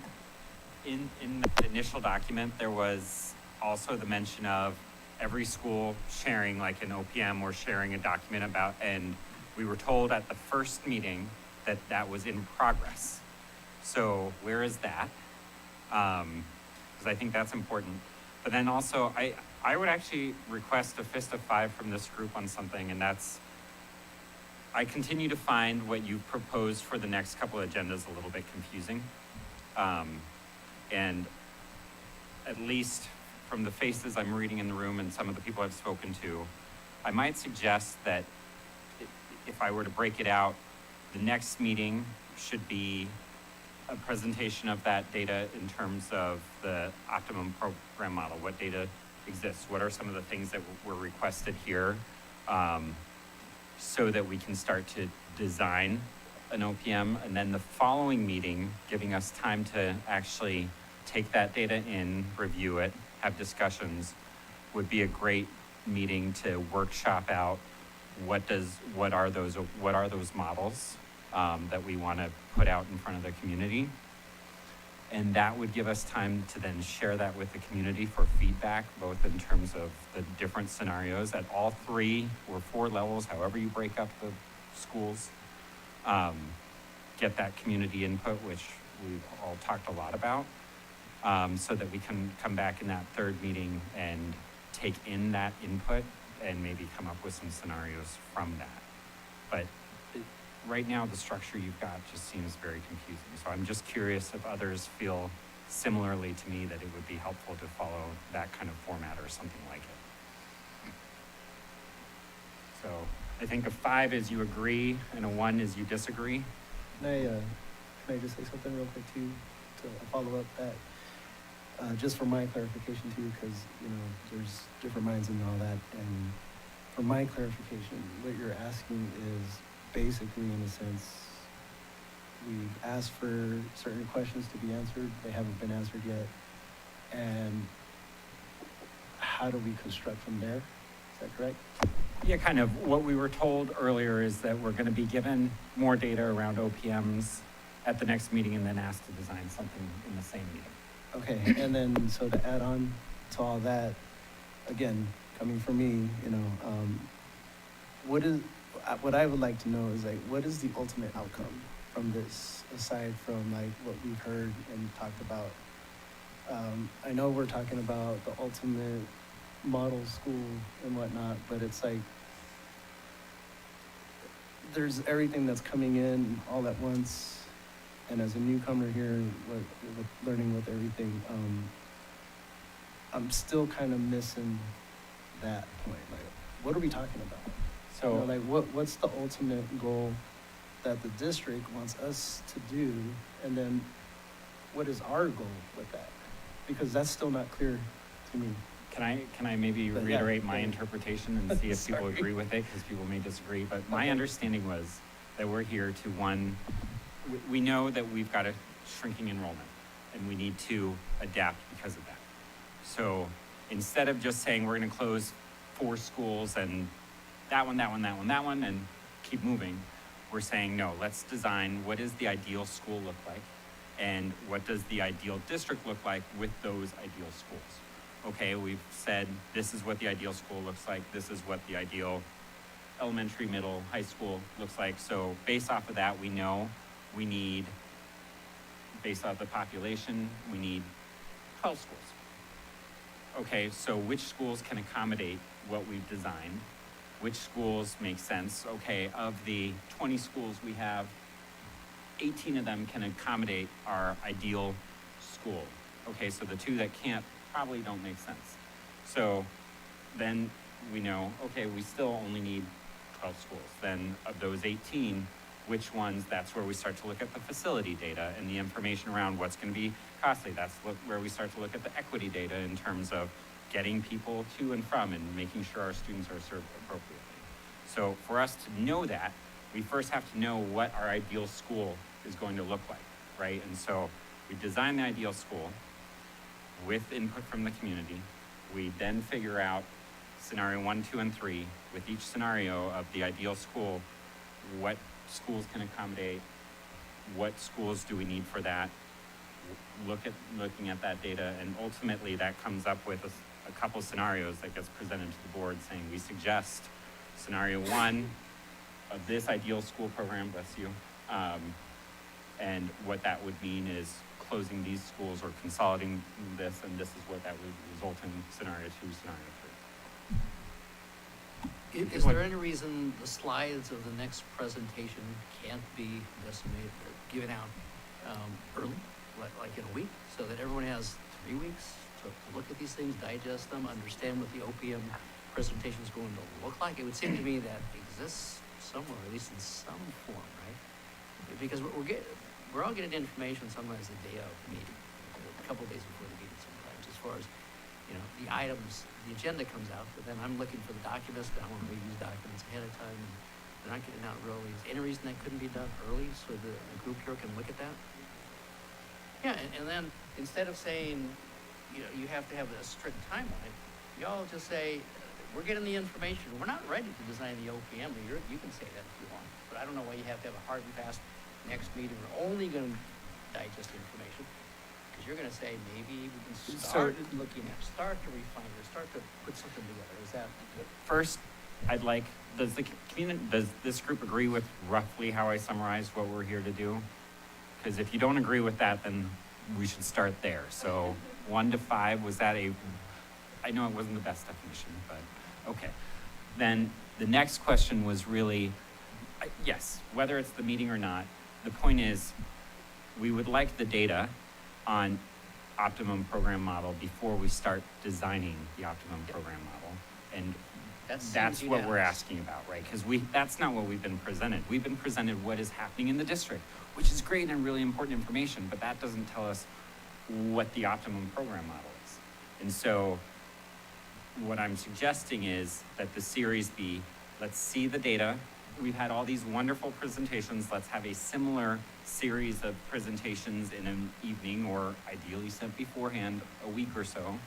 in the initial document, there was also the mention of every school sharing like an OPM or sharing a document about, and we were told at the first meeting that that was in progress. So where is that? Because I think that's important. But then also, I would actually request a fist of 5 from this group on something, and that's, I continue to find what you proposed for the next couple of agendas a little bit confusing. And at least from the faces I'm reading in the room and some of the people I've spoken to, I might suggest that if I were to break it out, the next meeting should be a presentation of that data in terms of the optimum program model, what data exists, what are some of the things that were requested here, so that we can start to design an OPM, and then the following meeting, giving us time to actually take that data in, review it, have discussions, would be a great meeting to workshop out what are those models that we want to put out in front of the community. And that would give us time to then share that with the community for feedback, both in terms of the different scenarios at all 3 or 4 levels, however you break up the schools. Get that community input, which we've all talked a lot about, so that we can come back in that 3rd meeting and take in that input and maybe come up with some scenarios from that. But right now, the structure you've got just seems very confusing. So I'm just curious if others feel similarly to me that it would be helpful to follow that kind of format or something like it. So I think a 5 is you agree and a 1 is you disagree. Can I just say something real quick too, to follow up that, just for my clarification too, because, there's different minds in all that. And for my clarification, what you're asking is basically, in a sense, we've asked for certain questions to be answered. They haven't been answered yet. And how do we construct from there? Is that correct? Yeah, kind of. What we were told earlier is that we're going to be given more data around OPMs at the next meeting and then asked to design something in the same meeting. Okay, and then, so to add on to all that, again, coming from me, what I would like to know is, like, what is the ultimate outcome from this, aside from, like, what we've heard and talked about? I know we're talking about the ultimate model school and whatnot, but it's like, there's everything that's coming in all at once. And as a newcomer here, with learning with everything, I'm still kind of missing that point. Like, what are we talking about? So, like, what's the ultimate goal that the district wants us to do? And then what is our goal with that? Because that's still not clear to me. Can I maybe But reiterate yeah, my yeah. interpretation and see if people agree with it, because people may disagree, but my understanding was that we're here to, one, we know that we've got a shrinking enrollment and we need to adapt because of that. So instead of just saying we're going to close 4 schools and that one, and keep moving, we're saying, no, let's design what does the ideal school look like and what does the ideal district look like with those ideal schools. Okay, we've said this is what the ideal school looks like, this is what the ideal elementary, middle, high school looks like. So based off of that, we know we need, based off the population, we need 12 schools. okay, so which schools can accommodate what we've designed? Which schools make sense? Okay, of the 20 schools we have, 18 of them can accommodate our ideal school. Okay, so the two that can't probably don't make sense. So then we know, okay, we still only need 12 schools. Then of those 18, which ones, that's where we start to look at the facility data and the information around what's going to be costly. That's where we start to look at the equity data in terms of getting people to and from and making sure our students are served appropriately. So for us to know that, we first have to know what our ideal school is going to look like, right? And so we design the ideal school with input from the community. We then figure out scenario 1, 2, and 3 with each scenario of the ideal school, what schools can accommodate, what schools do we need for that, looking at that data, and ultimately that comes up with a couple scenarios that gets presented to the board saying we suggest scenario 1 of this ideal school program, bless you, and what that would mean is closing these schools or consolidating this, and this is what that would result in scenario 2, scenario 3. Is there any reason the slides of the next presentation can't be decimated or given out early, like in a week, so that everyone has 3 weeks to look at these things, digest them, understand what the OPM presentation is going to look like? It would seem to me that exists somewhere, at least in some form, right? Because we're all getting information sometimes the day of the meeting, a couple of days before the meeting sometimes, as far as, you know, the items, the agenda comes out, but then I'm looking for the documents, I want to read these documents ahead of time, and they're not getting out early. Is there any reason that couldn't be done early so the group here can look at that? Yeah, and then instead of saying, you know, you have to have a strict timeline, y'all just say, we're getting the information, we're not ready to design the OPM, you can say that if you want, but I don't know why you have to have a hard and fast next meeting, we're only going to digest information. You're going to say maybe we can start looking at, start to refine or start to put something together. Is that first? I'd like, does this group agree with roughly how I summarized what we're here to do? Because if you don't agree with that, then we should start there. So 1 to 5, was that I know it wasn't the best definition, but okay. Then the next question was really, yes, whether it's the meeting or not, the point is we would like the data on optimum program model before we start designing the optimum program model. And that's what we're asking about, right? Because that's not what we've been presented. We've been presented what is happening in the district, which is great and really important information, but that doesn't tell us what the optimum program model is. And so what I'm suggesting is that the series be, let's see the data. We've had all these wonderful presentations. Let's have a similar series of presentations in an evening, or ideally sent beforehand, a week or so,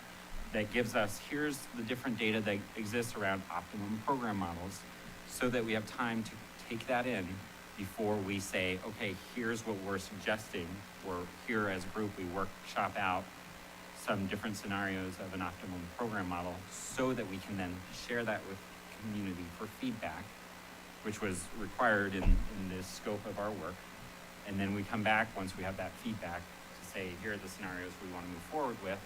that gives us, here's the different data that exists around optimum program models, so that we have time to take that in before we say, okay, here's what we're suggesting, or here as a group we workshop out some different scenarios of an optimum program model, so that we can then share that with community for feedback, which was required in the scope of our work. And then we come back once we have that feedback to say, here are the scenarios we want to move forward with,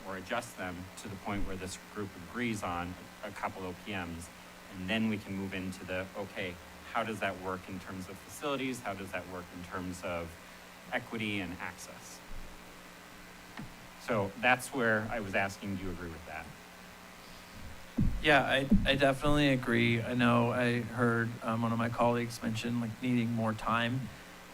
or adjust them to the point where this group agrees on a couple OPMs. And then we can move into the, okay, how does that work in terms of facilities? How does that work in terms of equity and access? So that's where I was asking, do you agree with that? Yeah, I definitely agree. I know I heard one of my colleagues mention like needing more time.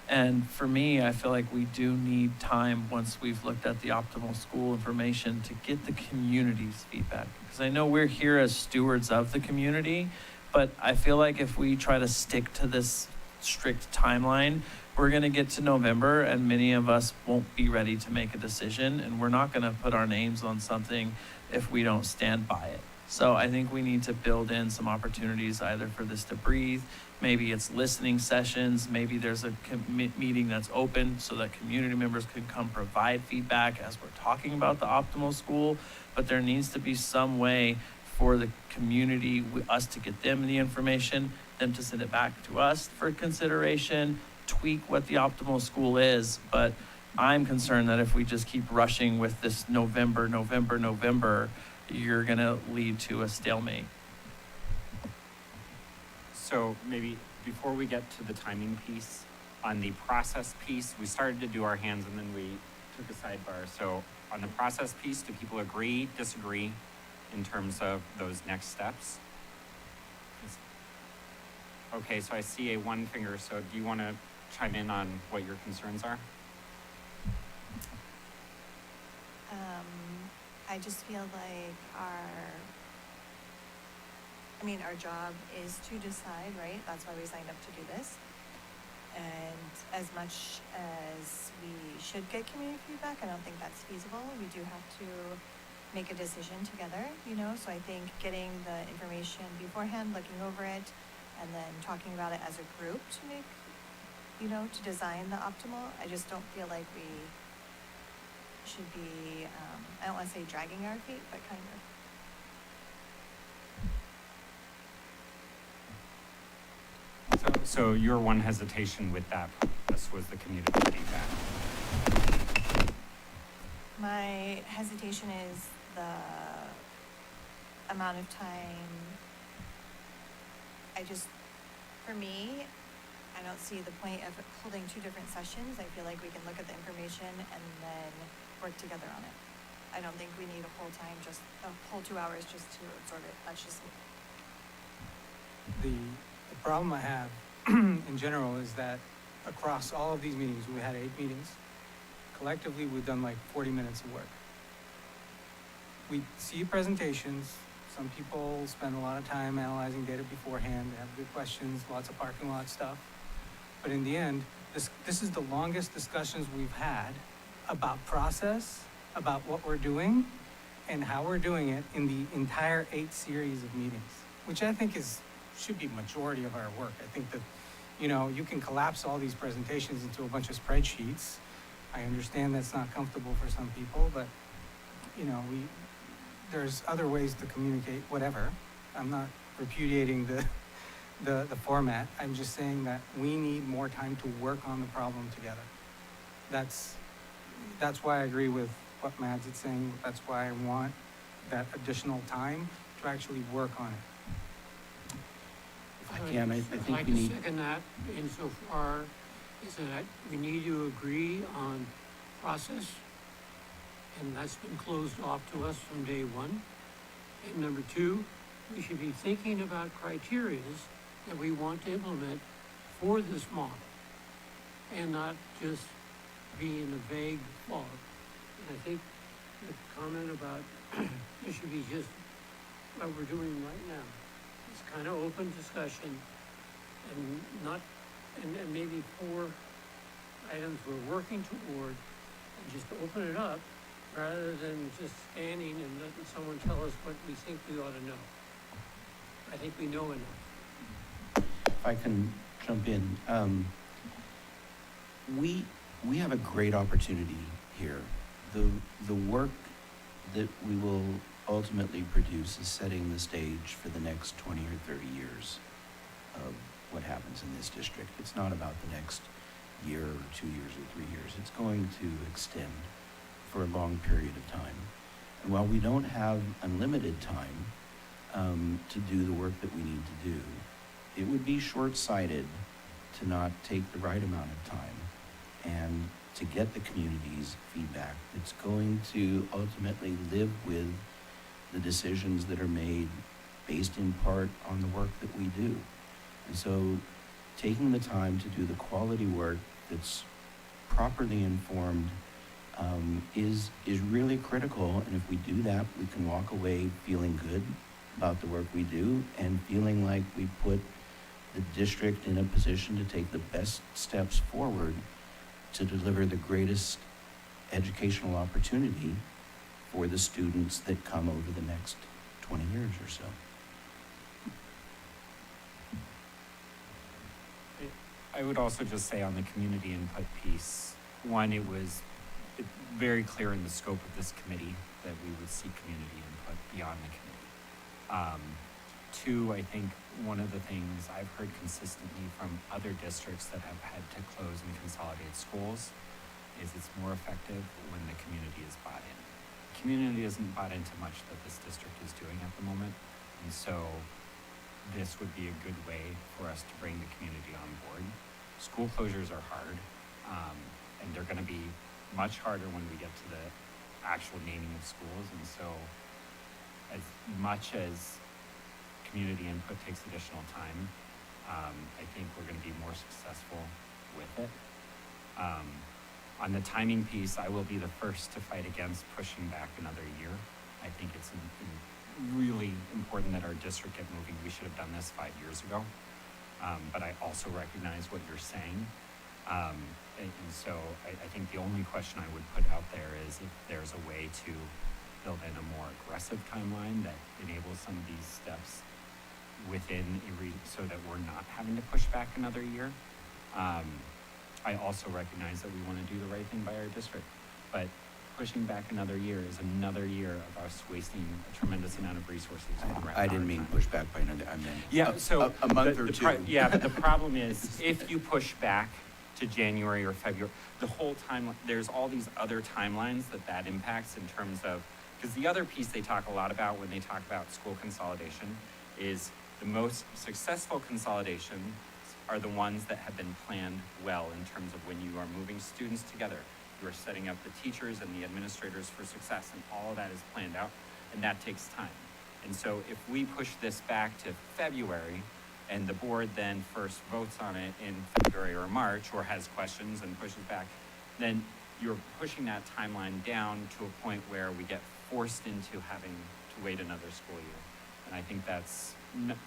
And for me, I feel like we do need time once we've looked at the optimal school information to get the community's feedback. Because I know we're here as stewards of the community, but I feel like if we try to stick to this strict timeline, we're going to get to November and many of us won't be ready to make a decision, and we're not going to put our names on something if we don't stand by it. So I think we need to build in some opportunities either for this to breathe, maybe it's listening sessions, maybe there's a meeting that's open so that community members can come provide feedback as we're talking about the optimal school, but there needs to be some way for the community, us to get them the information, them to send it back to us for consideration, tweak what the optimal school is, but I'm concerned that if we just keep rushing with this November, you're gonna lead to a stalemate. So maybe before we get to the timing piece, on the process piece, we started to do our hands and then we took a sidebar. So on the process piece, do people agree, disagree in terms of those next steps? Okay, so I see a one finger, so do you want to chime in on what your concerns are? I just feel like our job is to decide, right? That's why we signed up to do this. And as much as we should get community feedback, I don't think that's feasible. We do have to make a decision together, so I think getting the information beforehand, looking over it, and then talking about it as a group to make, to design the optimal, I just don't feel like we should be, I don't want to say dragging our feet, but kind of. So your one hesitation with that process was the community feedback. My hesitation is the amount of time. For me, I don't see the point of holding two different sessions. I feel like we can look at the information and then work together on it. I don't think we need a whole 2 hours just to absorb it. That's just me. The problem I have in general is that across all of these meetings, we had 8 meetings. Collectively, we've done like 40 minutes of work. We see presentations. Some people spend a lot of time analyzing data beforehand. They have good questions, lots of parking lot stuff. But in the end, this is the longest discussions we've had about process, about what we're doing, and how we're doing it in the entire 8 series of meetings, which I think should be majority of our work. I think that, you can collapse all these presentations into a bunch of spreadsheets. I understand that's not comfortable for some people, but, there's other ways to communicate, whatever. I'm not repudiating the format. I'm just saying that we need more time to work on the problem together. That's why I agree with what Mads is saying. That's why I want that additional time to actually work on it. If I can, I think I'd like we to need, second that insofar as that we need to agree on process, and that's been closed off to us from day one. And number 2, we should be thinking about criterias that we want to implement for this model, and not just be in a vague fog. And I think the comment about it should be just what we're doing right now. It's kind of open discussion and maybe 4 items we're working toward, and just open it up rather than just standing and letting someone tell us what we think we ought to know. I think we know enough. if I can jump in, we have a great opportunity here. The work that we will ultimately produce is setting the stage for the next 20 or 30 years of what happens in this district. It's not about the next year or 2 years or 3 years. It's going to extend for a long period of time. And while we don't have unlimited time to do the work that we need to do, it would be short-sighted to not take the right amount of time and to get the community's feedback. It's going to ultimately live with the decisions that are made based in part on the work that we do. And so taking the time to do the quality work that's properly informed is really critical. And if we do that, we can walk away feeling good about the work we do and feeling like we put the district in a position to take the best steps forward to deliver the greatest educational opportunity for the students that come over the next 20 years or so. I would also just say on the community input piece, one, it was very clear in the scope of this committee that we would seek community input beyond the committee. 2, I think one of the things I've heard consistently from other districts that have had to close and consolidate schools is it's more effective when the community is bought in. The community isn't bought into much that this district is doing at the moment, and so this would be a good way for us to bring the community on board. School closures are hard, and they're gonna be much harder when we get to the actual naming of schools, and so as much as community input takes additional time, I think we're gonna be more successful with it. On the timing piece, I will be the first to fight against pushing back another year. I think it's really important that our district get moving. We should have done this 5 years ago. But I also recognize what you're saying. And so I think the only question I would put out there is if there's a way to build in a more aggressive timeline that enables some of these steps within so that we're not having to push back another year. I also recognize that we want to do the right thing by our district, but pushing back another year is another year of us wasting a tremendous amount of resources. I didn't mean push back by another, I meant a month or two. Yeah, but the problem is if you push back to January or February, the whole time, there's all these other timelines that impacts in terms of, because the other piece they talk a lot about when they talk about school consolidation is the most successful consolidations are the ones that have been planned well in terms of when you are moving students together. You are setting up the teachers and the administrators for success, and all of that is planned out, and that takes time. And so if we push this back to February, and the board then first votes on it in February or March, or has questions and pushes back, then you're pushing that timeline down to a point where we get forced into having to wait another school year. And I think that's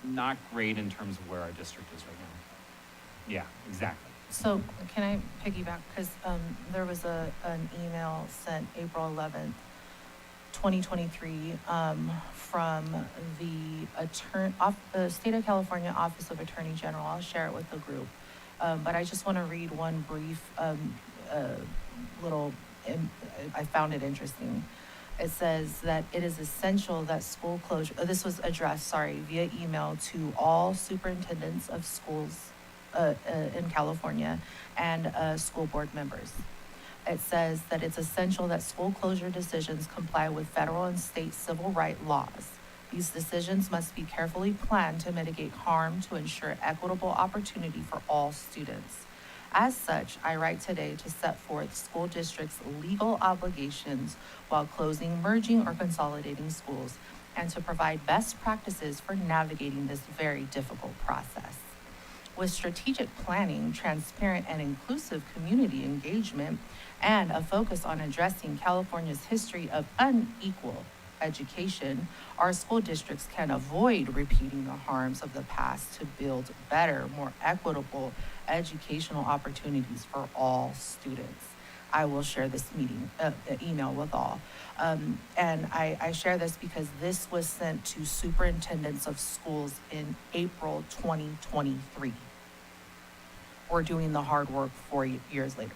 not great in terms of where our district is right now. Yeah, exactly. So can I piggyback? Because there was an email sent April 11th, 2023 from the State of California Office of Attorney General. I'll share it with the group. But I just want to read one brief I found it interesting. It says that it is essential that school closure, this was addressed, via email to all superintendents of schools in California and school board members. It says that it's essential that school closure decisions comply with federal and state civil rights laws. These decisions must be carefully planned to mitigate harm to ensure equitable opportunity for all students. As such, I write today to set forth school districts' legal obligations while closing, merging, or consolidating schools, and to provide best practices for navigating this very difficult process. With strategic planning, transparent and inclusive community engagement, and a focus on addressing California's history of unequal education, our school districts can avoid repeating the harms of the past to build better, more equitable educational opportunities for all students. I will share this email with all. And I share this because this was sent to superintendents of schools in April 2023. We're doing the hard work 4 years later.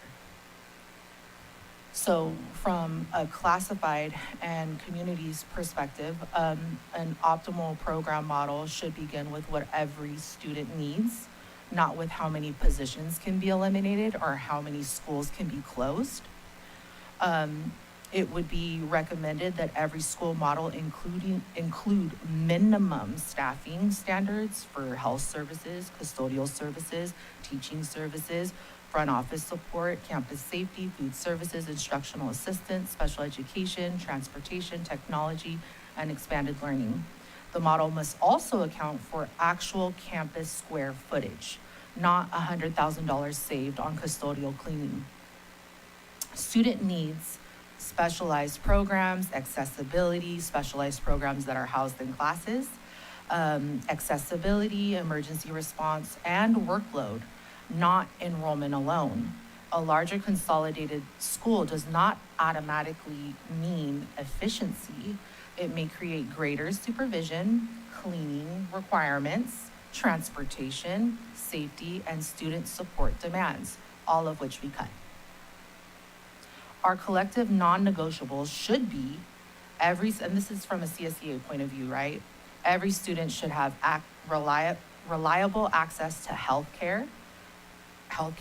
So from a classified and community's perspective, an optimal program model should begin with what every student needs, not with how many positions can be eliminated or how many schools can be closed. It would be recommended that every school model include minimum staffing standards for health services, custodial services, teaching services, front office support, campus safety, food services, instructional assistance, special education, transportation, technology, and expanded learning. The model must also account for actual campus square footage, not $100,000 saved on custodial cleaning. Student needs specialized programs, accessibility, specialized programs that are housed in classes, accessibility, emergency response, and workload, not enrollment alone. A larger consolidated school does not automatically mean efficiency. It may create greater supervision, cleaning requirements, transportation, safety, and student support demands, all of which we cut. Our collective non-negotiables should be and this is from a CSEA point of view, right? Every student should have reliable access to healthcare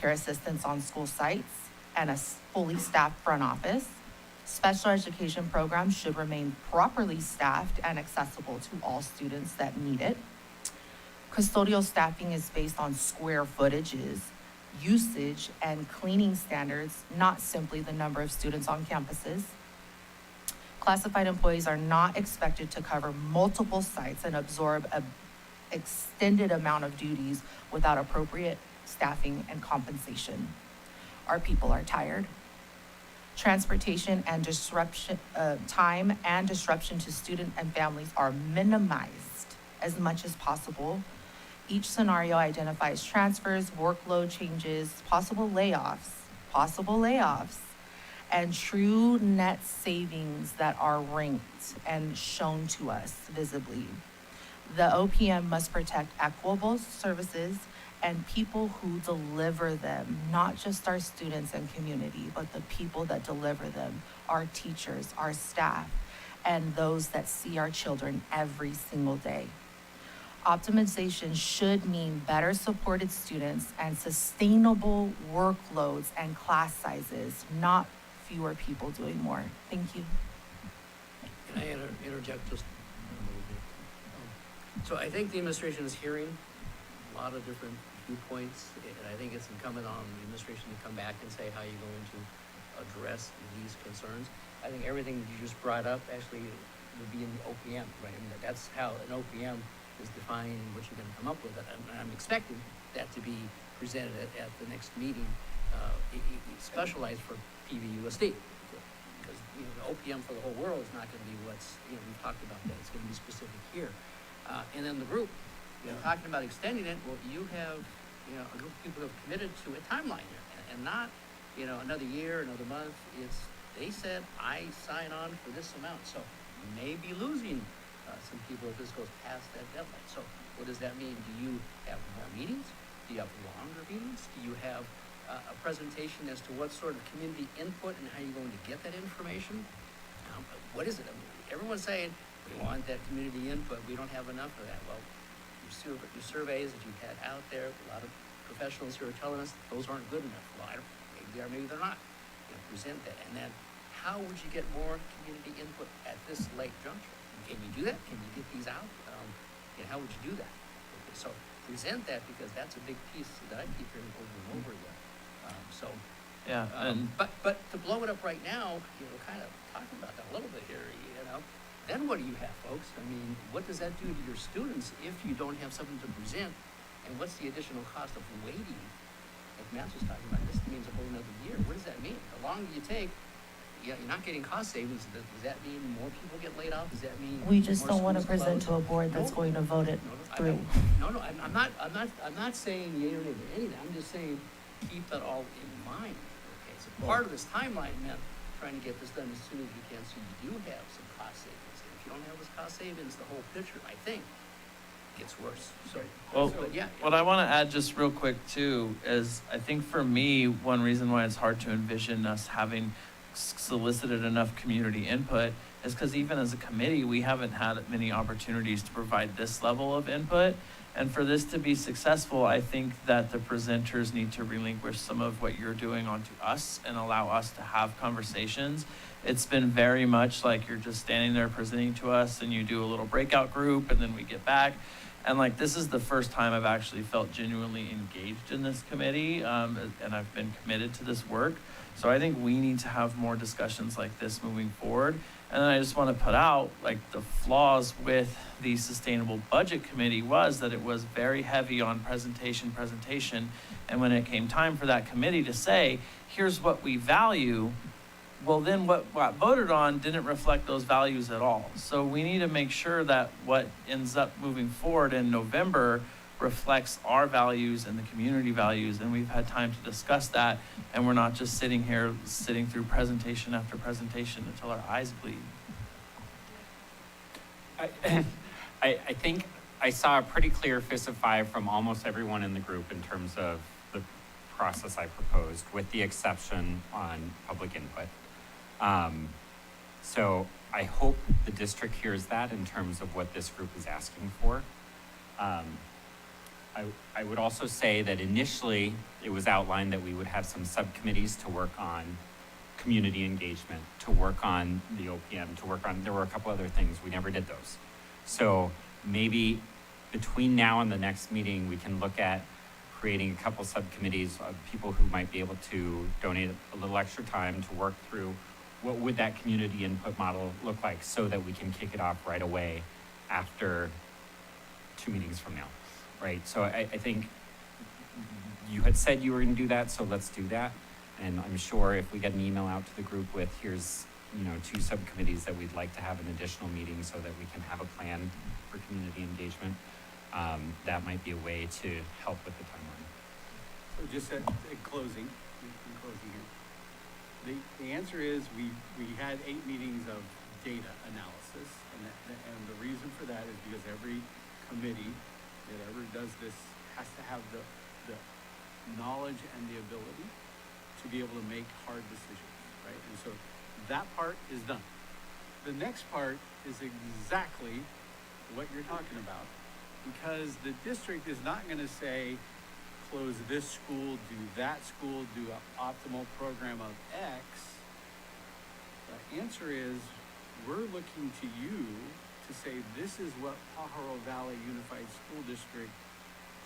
assistance on school sites, and a fully staffed front office. Special education programs should remain properly staffed and accessible to all students that need it. Custodial staffing is based on square footages, usage, and cleaning standards, not simply the number of students on campuses. Classified employees are not expected to cover multiple sites and absorb an extended amount of duties without appropriate staffing and compensation. Our people are tired. Transportation and disruption, time and disruption to student and families are minimized as much as possible. Each scenario identifies transfers, workload changes, possible layoffs, and true net savings that are ranked and shown to us visibly. The OPM must protect equitable services and people who deliver them, not just our students and community, but the people that deliver them, our teachers, our staff, and those that see our children every single day. Optimization should mean better supported students and sustainable workloads and class sizes, not fewer people doing more. Thank you. Can I interject just a little bit? So I think the administration is hearing a lot of different viewpoints, and I think it's incumbent on the administration to come back and say how you're going to address these concerns. I think everything you just brought up actually would be in the OPM, right? I mean, that's how an OPM is defined and what you're going to come up with. And I'm expecting that to be presented at the next meeting, specialized for PVUSD. Because the OPM for the whole world is not going to be what's, we've talked about that. It's going to be specific here. And then the group, talking about extending it, well, you have, a group of people who have committed to a timeline here, and not, another year, another month. They said, I sign on for this amount, so you may be losing some people if this goes past that deadline. So what does that mean? Do you have more meetings? Do you have longer meetings? Do you have a presentation as to what sort of community input and how you're going to get that information? What is it? I mean, everyone's saying, we want that community input. We don't have enough of that. Well, your surveys that you've had out there, a lot of professionals who are telling us those aren't good enough. Well, maybe they are, maybe they're not. Present that. And then how would you get more community input at this late juncture? Can you do that? Can you get these out? How would you do that? Okay, so present that, because that's a big piece that I keep hearing over and over again. But to blow it up right now, kind of talking about that a little bit here, then what do you have, folks? I mean, what does that do to your students if you don't have something to present? And what's the additional cost of waiting? Like Matt was talking about, this means a whole another year. What does that mean? How long do you take? You're not getting cost savings. Does that mean more people get laid off? Does that mean We just more don't want to schools present close? to a board that's going to vote it through. I'm not saying yea or nay to anything. I'm just saying keep that all in mind. Okay, so part of this timeline meant trying to get this done as soon as you can, so you do have some cost savings. And if you don't have those cost savings, the whole picture, I think, gets worse. So, What I want to add just real quick too is, I think for me, one reason why it's hard to envision us having solicited enough community input is because even as a committee, we haven't had many opportunities to provide this level of input. And for this to be successful, I think that the presenters need to relinquish some of what you're doing onto us and allow us to have conversations. It's been very much like you're just standing there presenting to us and you do a little breakout group and then we get back. And this is the first time I've actually felt genuinely engaged in this committee, and I've been committed to this work. So I think we need to have more discussions like this moving forward. And then I just want to put out, the flaws with the Sustainable Budget Committee was that it was very heavy on presentation. And when it came time for that committee to say, here's what we value, well, then what got voted on didn't reflect those values at all. So we need to make sure that what ends up moving forward in November reflects our values and the community values, and we've had time to discuss that, and we're not just sitting through presentation after presentation until our eyes bleed. I think I saw a pretty clear fist of five from almost everyone in the group in terms of the process I proposed, with the exception on public input. So I hope the district hears that in terms of what this group is asking for. I would also say that initially, it was outlined that we would have some subcommittees to work on community engagement, to work on the OPM, there were a couple other things, we never did those. So maybe between now and the next meeting, we can look at creating a couple subcommittees of people who might be able to donate a little extra time to work through what would that community input model look like, so that we can kick it off right away after 2 meetings from now, right? So I think you had said you were gonna do that, so let's do that. And I'm sure if we get an email out to the group with, here's, 2 subcommittees that we'd like to have an additional meeting so that we can have a plan for community engagement, that might be a way to help with the timeline. So just in closing here, the answer is we had 8 meetings of data analysis, and the reason for that is because every committee that ever does this has to have the knowledge and the ability to be able to make hard decisions, right? And so that part is done. The next part is exactly what you're talking about, because the district is not gonna say, close this school, do that school, do an optimal program of X. The answer is, we're looking to you to say, this is what Pajaro Valley Unified School District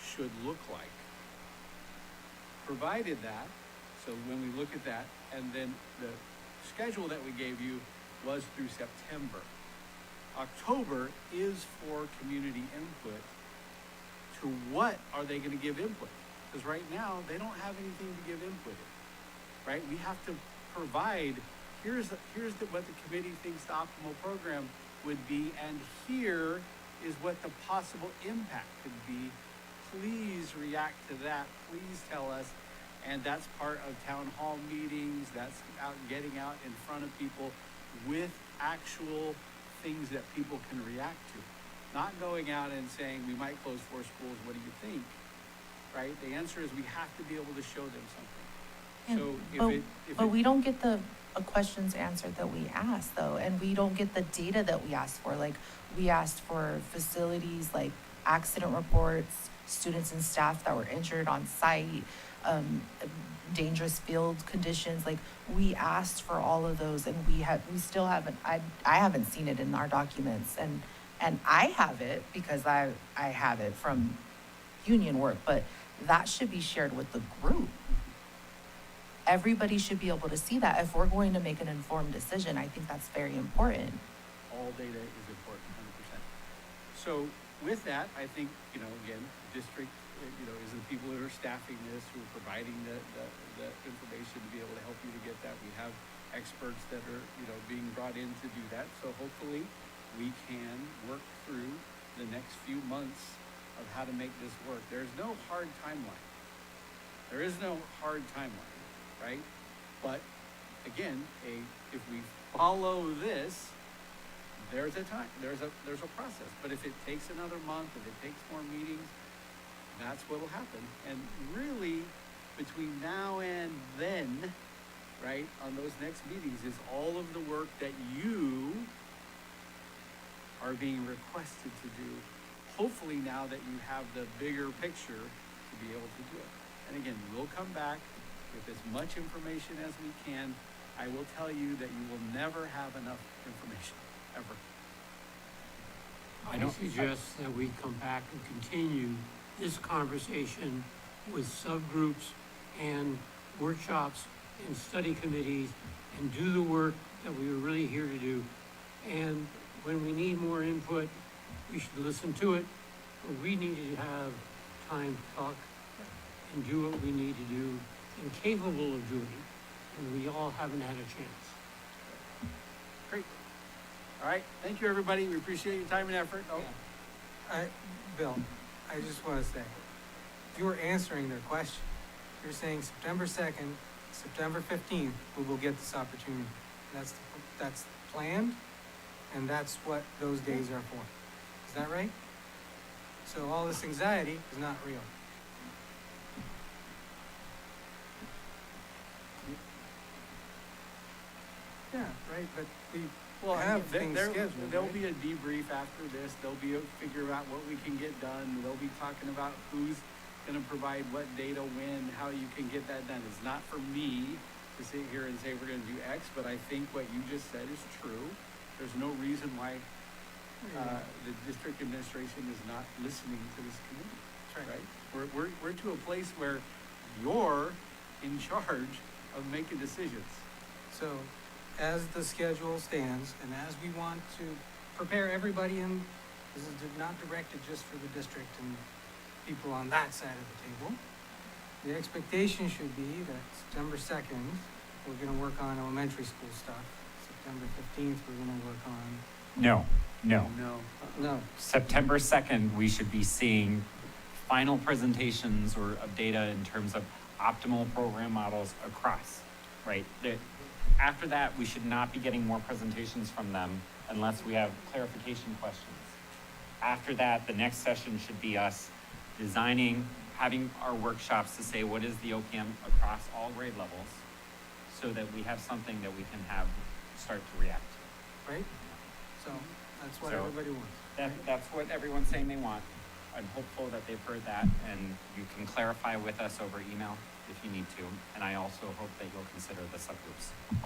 should look like. Provided that, so when we look at that, and then the schedule that we gave you was through September. October is for community input. To what are they gonna give input? Because right now, they don't have anything to give input in, right? We have to provide, here's what the committee thinks the optimal program would be, and here is what the possible impact could be. Please react to that, please tell us. And that's part of town hall meetings, that's getting out in front of people with actual things that people can react to. Not going out and saying, we might close 4 schools, what do you think? Right? The answer is we have to be able to show them something. But we don't get the questions answered that we asked though, and we don't get the data that we asked for. Like, we asked for facilities, like accident reports, students and staff that were injured on site, dangerous field conditions. Like, we asked for all of those, and we still haven't, I haven't seen it in our documents, and I have it because I have it from union work, but that should be shared with the group. Everybody should be able to see that if we're going to make an informed decision. I think that's very important. All data is important, 100%. So with that, I think, again, district, is the people who are staffing this, who are providing the information to be able to help you to get that. We have experts that are, being brought in to do that. So hopefully we can work through the next few months of how to make this work. There's no hard timeline. There is no hard timeline, right? But again, if we follow this, there's a process. But if it takes another month, if it takes more meetings, that's what'll happen. And really, between now and then, right, on those next meetings is all of the work that you are being requested to do. Hopefully now that you have the bigger picture to be able to do it. And again, we'll come back with as much information as we can. I will tell you that you will never have enough information, ever. I suggest that we come back and continue this conversation with subgroups and workshops and study committees and do the work that we were really here to do. And when we need more input, we should listen to it, but we need to have time to talk and do what we need to do and capable of doing. And we all haven't had a chance. Great. All right, thank you, everybody. We appreciate your time and effort. Oh. Bill, I just want to say, you were answering their question. You're saying September 2nd, September 15th, we will get this opportunity. That's planned, and that's what those days are for. Is that right? So all this anxiety is not real. Yeah, right, but Well, have there- things there- scheduled, There'll right? be a debrief after this, there'll be a figure out what we can get done, they'll be talking about who's gonna provide what data when, how you can get that done. It's not for me to sit here and say we're gonna do X, but I think what you just said is true. There's no reason why, the district administration is not listening to this committee, That's right? We're to a place where you're in charge of making decisions. So, as the schedule stands, and as we want to prepare everybody in, this is not directed just for the district and people on that side of the table. The expectation should be that September 2nd, we're gonna work on elementary school stuff. September 15th, we're gonna work on, No. no, September 2nd, we should be seeing final presentations or of data in terms of optimal program models across, right? After that, we should not be getting more presentations from them unless we have clarification questions. After that, the next session should be us designing, having our workshops to say what is the OPM across all grade levels so that we have something that we can have start to react to. right? So, that's what So- everybody wants. That's what everyone's saying they want. I'm hopeful that they've heard that, and you can clarify with us over email if you need to. And I also hope that you'll consider the subgroups.